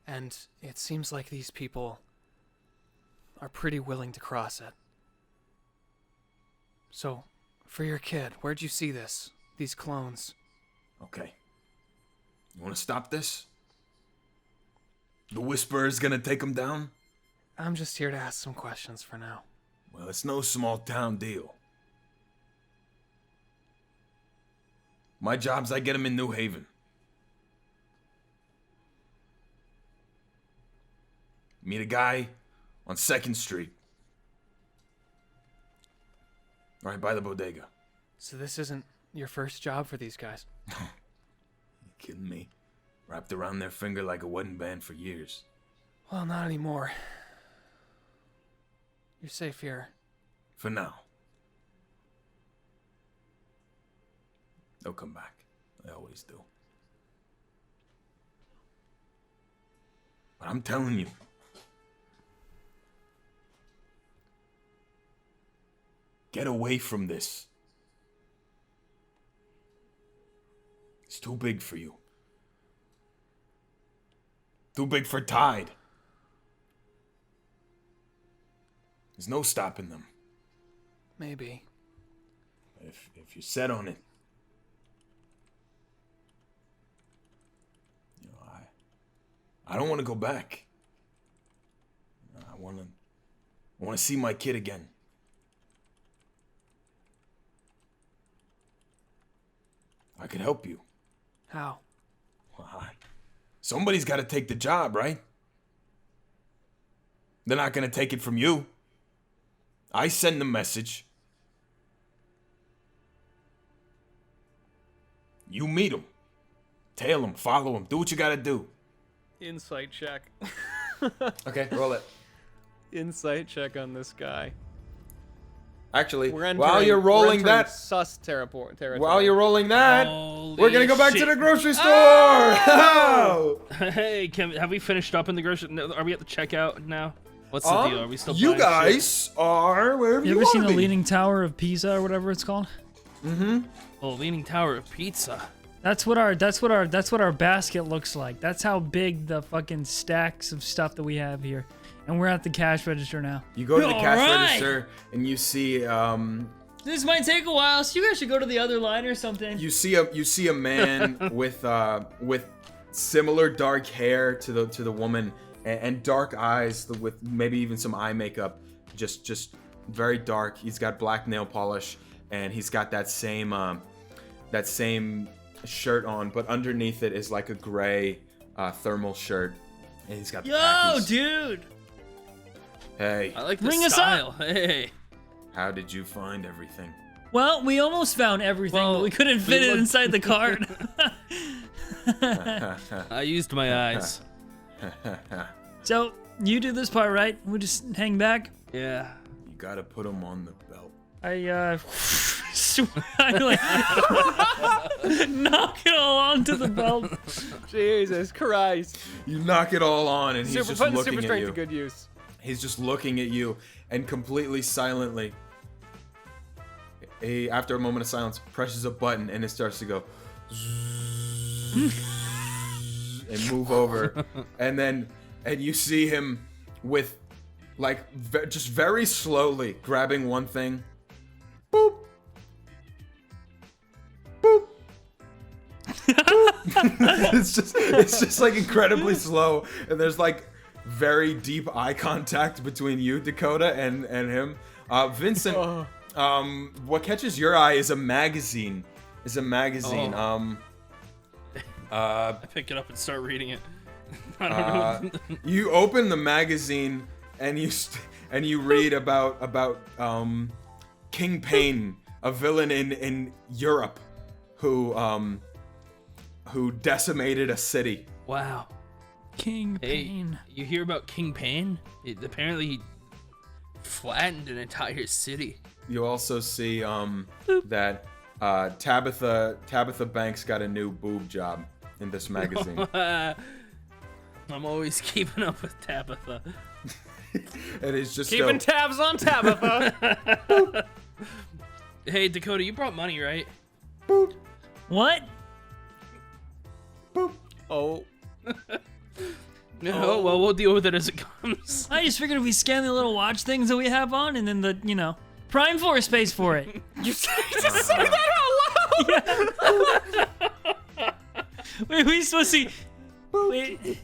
And it seems like these people are pretty willing to cross it. So, for your kid, where'd you see this? These clones? Okay. You wanna stop this? The Whisperer's gonna take him down? I'm just here to ask some questions for now. Well, it's no small town deal. My job's I get him in New Haven. Meet a guy on 2nd Street. Right by the bodega. So this isn't your first job for these guys? You kidding me? Wrapped around their finger like a wedding band for years. Well, not anymore. You're safe here. For now. They'll come back. They always do. But I'm telling you. Get away from this. It's too big for you. Too big for Tide. There's no stopping them. Maybe. If you're set on it. You know, I don't want to go back. I want to see my kid again. I could help you. How? Why? Somebody's got to take the job, right? They're not going to take it from you. I send the message. You meet them. Tail them, follow them, do what you got to do. Insight check. Okay, roll it. Insight check on this guy. Actually, We're entering, while you're rolling we're entering that, sus territory. while you're rolling that, Holy we're gonna go back to shit. the grocery store. Oh! Hey, have we finished up in the grocery? No, are we at the checkout now? What's the deal? Are we still You buying shit? guys are wherever You you ever want seen to the be. Leaning Tower of Pisa or whatever it's called? Oh, Leaning Tower of Pizza. That's what our basket looks like. That's how big the fucking stacks of stuff that we have here. And we're at the cash register now. You go to the cash Alright. register and you see This might take a while, so you guys should go to the other line or something. you see a man with similar dark hair to the woman and dark eyes with maybe even some eye makeup, just very dark. He's got black nail polish and he's got that same shirt on, but underneath it is like a gray thermal shirt, and he's got the Yo, khakis. dude. Hey, I like the Bring us style. Hey. how did you find everything? Well, we almost found everything, Well, but we couldn't fit it looked- inside the cart. I used my eyes. So, you do this part, right? We'll just hang back. Yeah. You gotta put him on the belt. I like knock it all onto the belt. Jesus Christ. You knock it all on, and he's just Putting looking super at strength you. to good use. He's just looking at you, and completely silently, he, after a moment of silence, presses a button, and it starts to go and move over, and you see him with, like, just very slowly grabbing one thing. Boop. Boop. it's just like incredibly slow, and there's like very deep eye contact between you, Dakota, and him. Vincent, what catches your eye is a magazine. I pick it up and start reading it. I don't know. You open the magazine and you read about King Pain, a villain in Europe, who decimated a city. Wow. King Hey, Pain. you hear about King Pain? Apparently he flattened an entire city. You also see that Tabitha Banks got a new boob job in this magazine. I'm always keeping up with Tabitha. It is just Keeping tabs on Tabitha. Hey, Dakota, you brought money, right? What? Oh. No, well, we'll deal with it as it comes. I just figured if we scan the little watch things that we have on, and then the, Prime Force pays for it. You just say that out loud. Wait, we supposed to see. Wait.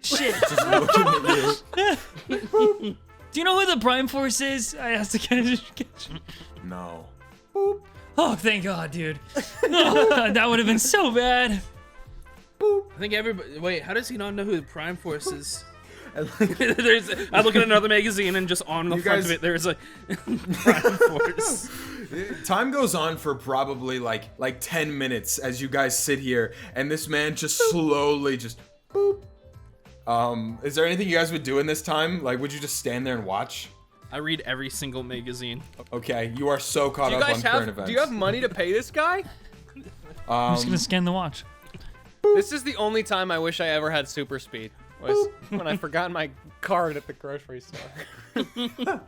Shit. just looking at you. Do you know who the Prime Force is? I asked the catch. No. Oh, thank God, dude. Oh, that would have been so bad. I think everybody. Wait, how does he not know who the Prime Force is? I look at another magazine and just on the You front guys- of it, there's a Prime Force. Time goes on for probably like 10 minutes as you guys sit here, and this man just slowly just boop. Is there anything you guys would do in this time? Like, would you just stand there and watch? I read every single magazine. Okay, you are so caught Do you up on guys current have? events. Do you have money to pay this guy? I'm just gonna scan the watch. This is the only time I wish I ever had super speed. Was when I forgot my card at the grocery store.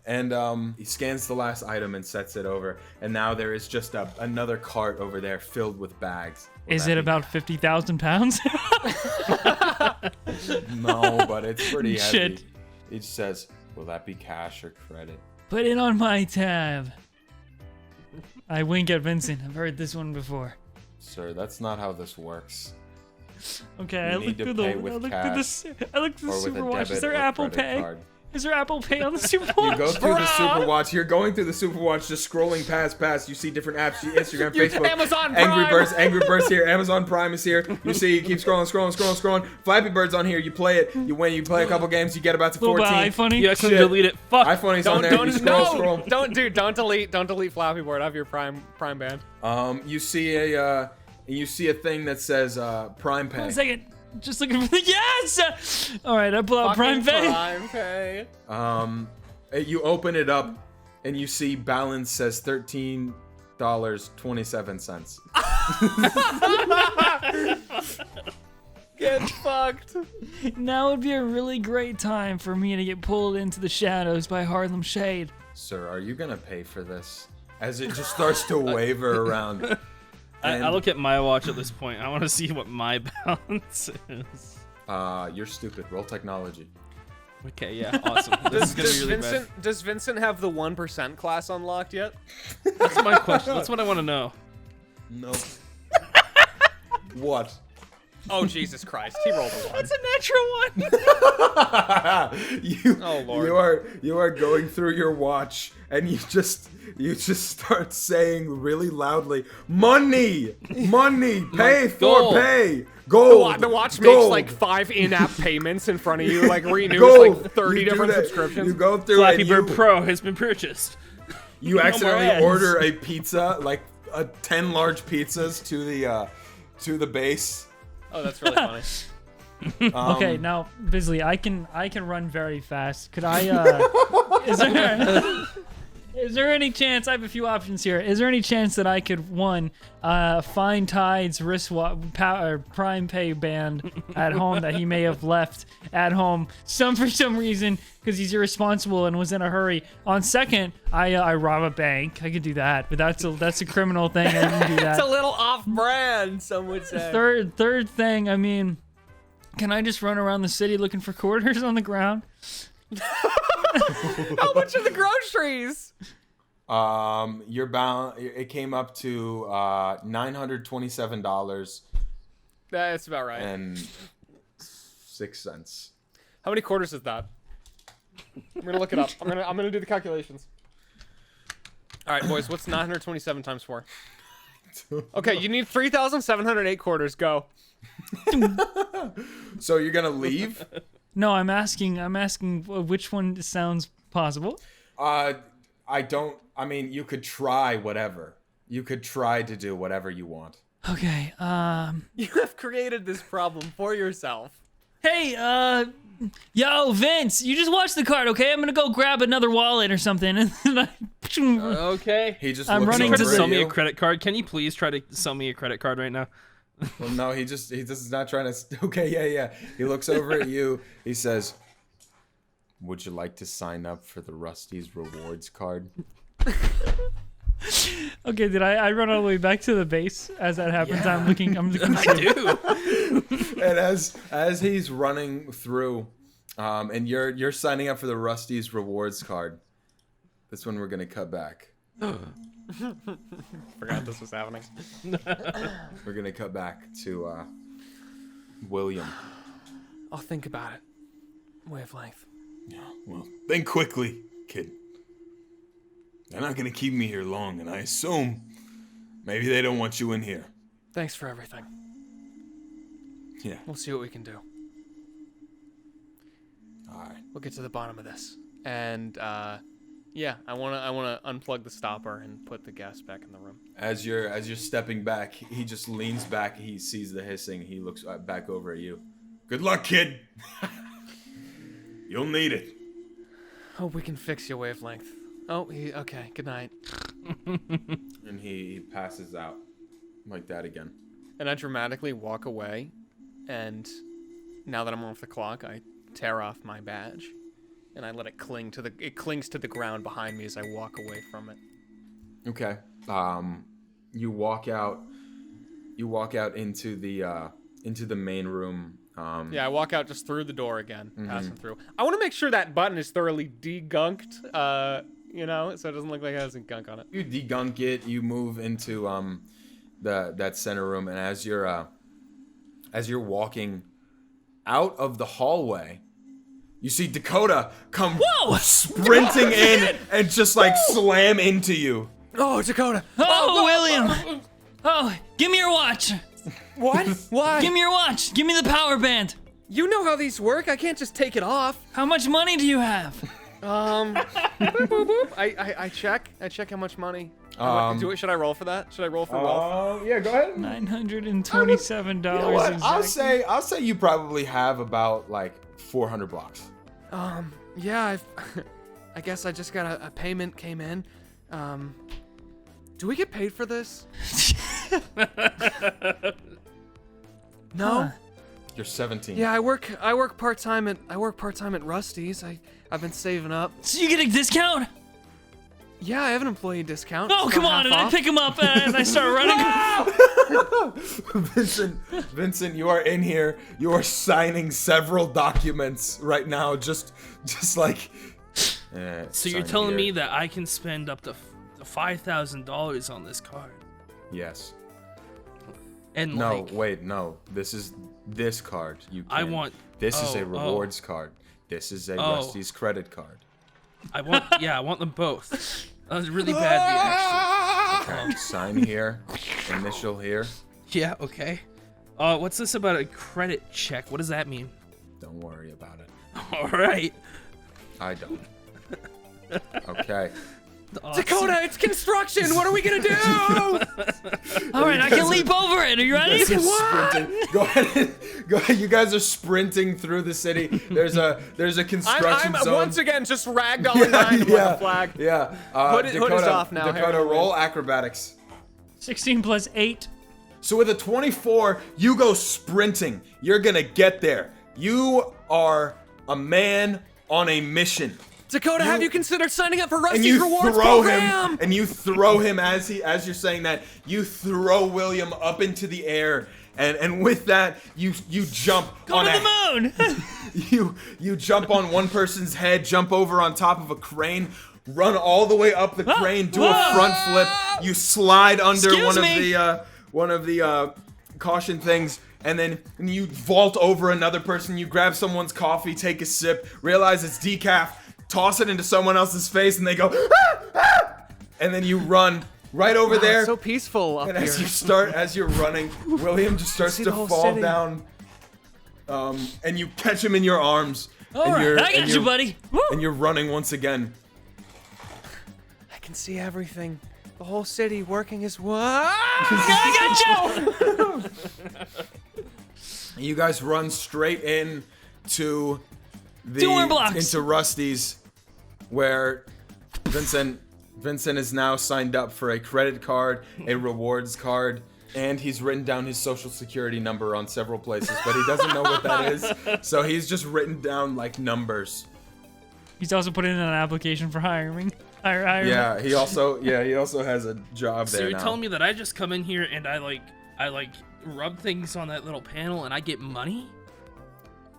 And he scans the last item and sets it over, and now there is just another cart over there filled with bags. Will Is that it be- about 50,000 pounds? No, but it's pretty heavy. Shit. He just says, "Will that be cash or credit?" Put it on my tab. I wink at Vincent. I've heard this one before. Sir, that's not how this works. Okay, You I need looked to through the. pay I with looked through cash this. I looked through the Or with a Super Watch. Is debit there or Apple credit Pay? card. Is there Apple Pay on the Super You Watch? go through the Super Watch. You're going through the Super Watch, just scrolling past. You see different apps, you Instagram, You- Facebook, Amazon Angry Prime. Birds here. Amazon Prime is here. You see, you keep scrolling. Flappy Bird's on here. You play it. You win. You play a couple games. You get about to Little 14. bit iPhoney. You actually Shit. delete it. Fuck. iPhone on there. You scroll. Don't delete Flappy Bird. I have your Prime band. You see a thing that says Prime Pay. 1 second. Just looking for the yes. All right, I pull out Prime Fucking Pay. Prime Pay. You open it up, and you see balance says $13.27. Get fucked. Now would be a really great time for me to get pulled into the shadows by Harlem Shade. Sir, are you gonna pay for this? As it just starts to waver around. I look at my watch at this point. I want to see what my balance is. You're stupid. Roll technology. Okay, yeah, awesome. This is gonna be really bad. Does Vincent have the 1% class unlocked yet? That's my question. That's what I want to know. Nope. What? Oh, Jesus Christ. He rolled a 1. That's a natural one. you, Lord. you are going through your watch, and you just start saying really loudly, "Money, money, pay for gold. pay, gold." The watch makes gold, like 5 in-app payments in front of you, like renews gold. like 30 You do different that. subscriptions. You go through Flappy and Bird you, Pro has been purchased. you accidentally ads. order a pizza, like 10 large pizzas to the base. Oh, that's really funny. Okay, now Bizly, I can run very fast. Could I? Is there any chance? I have a few options here. Is there any chance that I could find Tide's Prime Pay band at home that he may have left at home for some reason because he's irresponsible and was in a hurry. On second, I rob a bank. I could do that, but that's a criminal thing. I didn't do that. It's a little off-brand, some would say. Third thing, I mean, can I just run around the city looking for quarters on the ground? How much are the groceries? Your balance, it came up to $927 That's about right. and 6 cents. How many quarters is that? I'm gonna look it up. I'm gonna do the calculations. All right, boys. What's 927 times 4? Okay, you need 3,708 quarters. Go. So you're gonna leave? No, I'm asking which one sounds possible. I mean, you could try whatever. You could try to do whatever you want. Okay, You have created this problem for yourself. hey, yo, Vince, you just watch the card, okay? I'm gonna go grab another wallet or something, and then Okay. He just I'm looks running Try over to at sell me you. a credit card. Can you please try to sell me a credit card right now? Well, no, he just is not trying to. Okay, yeah. He looks over at you. He says, "Would you like to sign up for the Rusty's rewards card?" Okay, did I run all the way back to the base as that happens? Yeah. I'm looking. And as he's running through, and you're signing up for the Rusty's rewards card. That's when we're gonna cut back. Forgot this was happening. We're gonna cut back to William. I'll think about it. Wavelength. Well, think quickly, kid. They're not gonna keep me here long, and I assume maybe they don't want you in here. Thanks for everything. Yeah. We'll see what we can do. All right. We'll get to the bottom of this. And yeah, I wanna unplug the stopper and put the gas back in the room. As you're stepping back, he just leans back. He sees the hissing. He looks back over at you. Good luck, kid. You'll need it. Hope we can fix your wavelength. Oh, okay. Good night. And he passes out like that again. And I dramatically walk away, and now that I'm off the clock, I tear off my badge, and I let it clings to the ground behind me as I walk away from it. Okay. You walk out into the main room. Yeah, I walk out just through the door again, passing through. I want to make sure that button is thoroughly degunked, so it doesn't look like it has a gunk on it. You degunk it. You move into that center room, and as you're walking out of the hallway, you see Dakota come sprinting in and just like slam into you. Oh, Dakota! Oh, William! Oh, give me your watch! What? Why? Give me your watch! Give me the power band! You know how these work. I can't just take it off. How much money do you have? Boop, boop, boop. I check how much money. Should I roll for that? Should I roll for wealth? Yeah, go ahead. $927 You know what? exactly. I'll say you probably have about like 400 blocks. Yeah, I guess I just got a payment came in. Do we get paid for this? No. Huh. You're 17. Yeah, I work part time at Rusty's. I've been saving up. So you get a discount? Yeah, I have an employee discount. Oh, It's come about on, and half I off. pick him up and I start running. Vincent, you are in here. You are signing several documents right now. Just like. So you're telling me that I can spend up to $5,000 on this card? Yes. And No, wait, no. This is this card. You can. I want. This is a oh. rewards card. This is a Oh. Rusty's credit card. I want them both. That was really bad, actually. Okay, sign here, initial here. Yeah, okay. What's this about a credit check? What does that mean? Don't worry about it. All right. I don't. Okay. Awesome. Dakota, it's construction. What are we gonna do? All right, I can leap over it. Are you ready? Sprinting. Go ahead. Go ahead. You guys are sprinting through the city. There's a construction I'm zone. once again just ragdolling behind him like a flag. Yeah. Hood is off now, Dakota, Harry. roll acrobatics. 16 plus 8. So with a 24, you go sprinting. You're gonna get there. You are a man on a mission. Dakota, have you considered signing up for And Rusty's you rewards throw program? him, and you throw him as you're saying that. You throw William up into the air, and with that, you jump Go on to the moon. you jump on one person's head, jump over on top of a crane, run all the way up the crane, do a front flip. You slide under Excuse me. one of the caution things. And then you vault over another person. You grab someone's coffee, take a sip, realize it's decaf, toss it into someone else's face, and they go, "Ah, ah!" And then you run right over there. It's so peaceful up And here. as you're running, William just starts see to the whole fall city. down. And you catch him in your arms. All and right, you're, I and got you, you're- buddy. Woo. And you're running once again. I can see everything. The whole city working as one. I got you. You guys run straight in to Two more blocks. into Rusty's, where Vincent is now signed up for a credit card, a rewards card, and he's written down his social security number on several places, but he doesn't know what that is. So he's just written down like numbers. He's also put in an application for hiring. Hiring. Yeah, he also has a job So there you're now. telling me that I just come in here and I rub things on that little panel and I get money?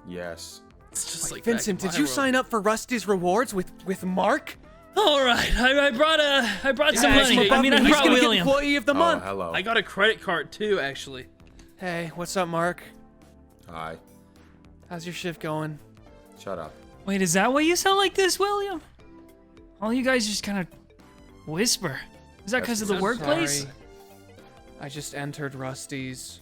Yes. It's just like Vincent, back in did my you world. sign up for Rusty's rewards with Mark? All right, I brought some Yeah, money. above I mean, me. I He's brought gonna get William. Employee of the Oh, month. hello. I got a credit card too, actually. Hey, what's up, Mark? Hi. How's your shift going? Shut up. Wait, is that why you sound like this, William? All you guys just kind of whisper. Is that because of the I'm workplace? Sorry. I just entered Rusty's.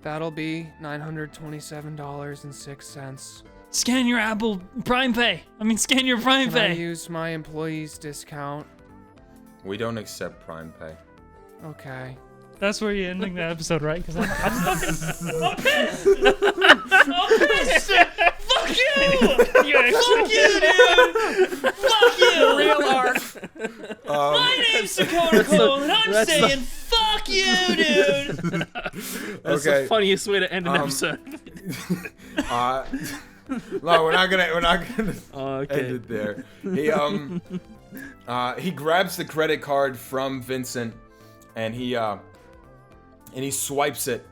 That'll be $927.06. Scan your Apple Prime Pay. Scan your Prime Can I Pay. use my employee's discount? We don't accept Prime Pay. Okay. That's where you're ending the episode, right? Because I'm pissed. Fuck you! Fuck you, dude! Fuck you! Real arc. My name's Dakota Cole, and I'm that's saying fuck you, dude! That's Okay. the funniest way to end an episode. No, we're not gonna Okay. end it there. He grabs the credit card from Vincent, and he swipes it,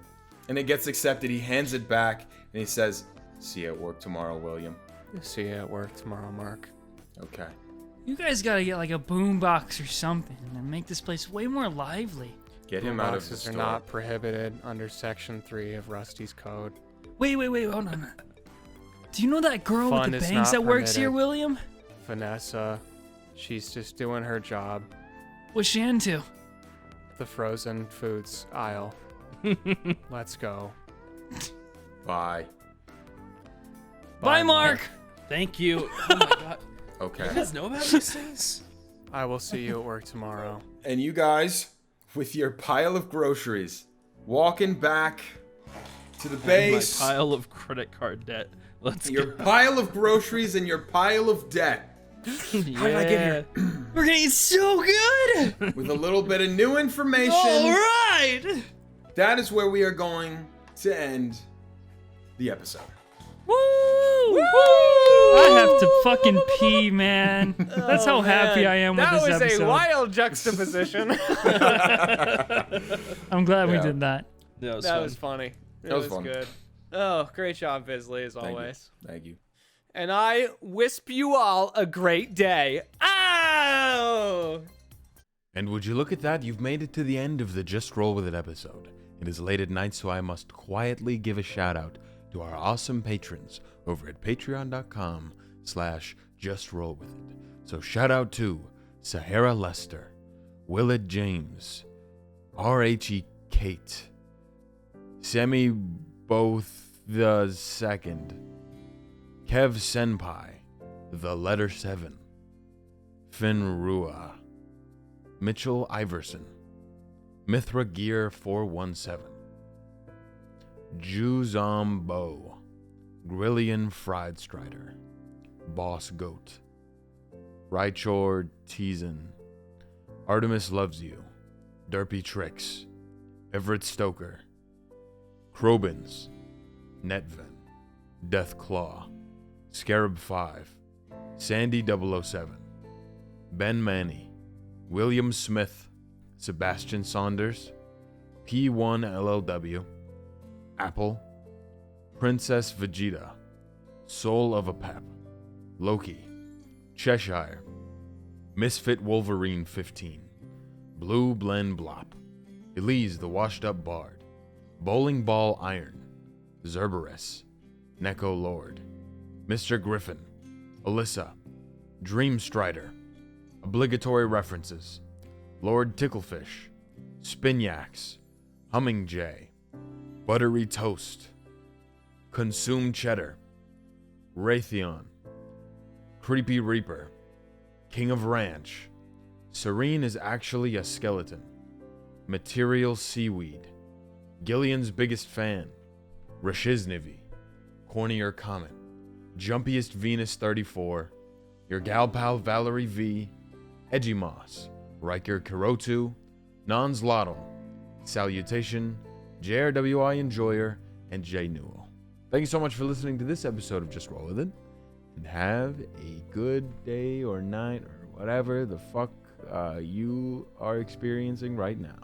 and it gets accepted. He hands it back, and he says, "See you at work tomorrow, William." See you at work tomorrow, Mark. Okay. You guys gotta get like a boombox or something and make this place way more lively. Get him out of the Boxes store. are not prohibited under Section 3 of Rusty's code. Wait, hold on. Do you know that girl Fun with the is bangs not that works here, permitted. William? Vanessa, she's just doing her job. What's she into? The frozen foods aisle. Let's go. Bye. Bye, Mark. Thank you. Oh my god. Okay. You guys know about these things? I will see you at work tomorrow. And you guys, with your pile of groceries, walking back to the My base, pile of credit card debt. Let's your go. pile of groceries and your pile of debt, How did I get here? We're gonna eat so good. with a little bit of new information. All right. That is where we are going to end the episode. Woo! I have to fucking pee, man. That's how happy I am with That this was episode. a wild juxtaposition. I'm glad we Yeah. did that. That was That fun. was funny. It was fun. good. Oh, great job, Bizly, as Thank you. always. Thank you. And I wisp you all a great day. Ow! And would you look at that, you've made it to the end of the Just Roll With It episode. It is late at night, so I must quietly give a shout out to our awesome patrons over at patreon.com/justrowwithit. So shout out to Sahara Lester, Willard James, R.H.E. Kate, Semi Both the Second, Kev Senpai, The Letter 7, Finn Rua, Mitchell Iverson, Mithra Gear 417, Juzombo, Grillian Fried Strider, Boss Goat, Rychor Teason, Artemis Loves You, Derpy Tricks, Everett Stoker, Krobins, Netven, Deathclaw, Scarab 5, Sandy 007, Ben Manny, William Smith, Sebastian Saunders, P1 LLW, Apple, Princess Vegeta, Soul of a Pep, Loki, Cheshire, Misfit Wolverine 15, Blue Blend Blop, Elise the Washed Up Bard, Bowling Ball Iron, Zerberus, Neko Lord, Mr. Griffin, Alyssa, Dream Strider, Obligatory References, Lord Ticklefish, Spinyax, Humming Jay, Buttery Toast, Consume Cheddar, Raytheon, Creepy Reaper, King of Ranch, Serene is actually a skeleton, Material Seaweed, Gillian's Biggest Fan, Rashiznivi, Cornier Comet, Jumpiest Venus 34, Your Gal Pal Valerie V, Edgy Moss, Riker Kirotu, Nons Lottle, Salutation, JRWI Enjoyer, and J Newell. Thank you so much for listening to this episode of Just Roll With It, and have a good day or night or whatever the fuck you are experiencing right now.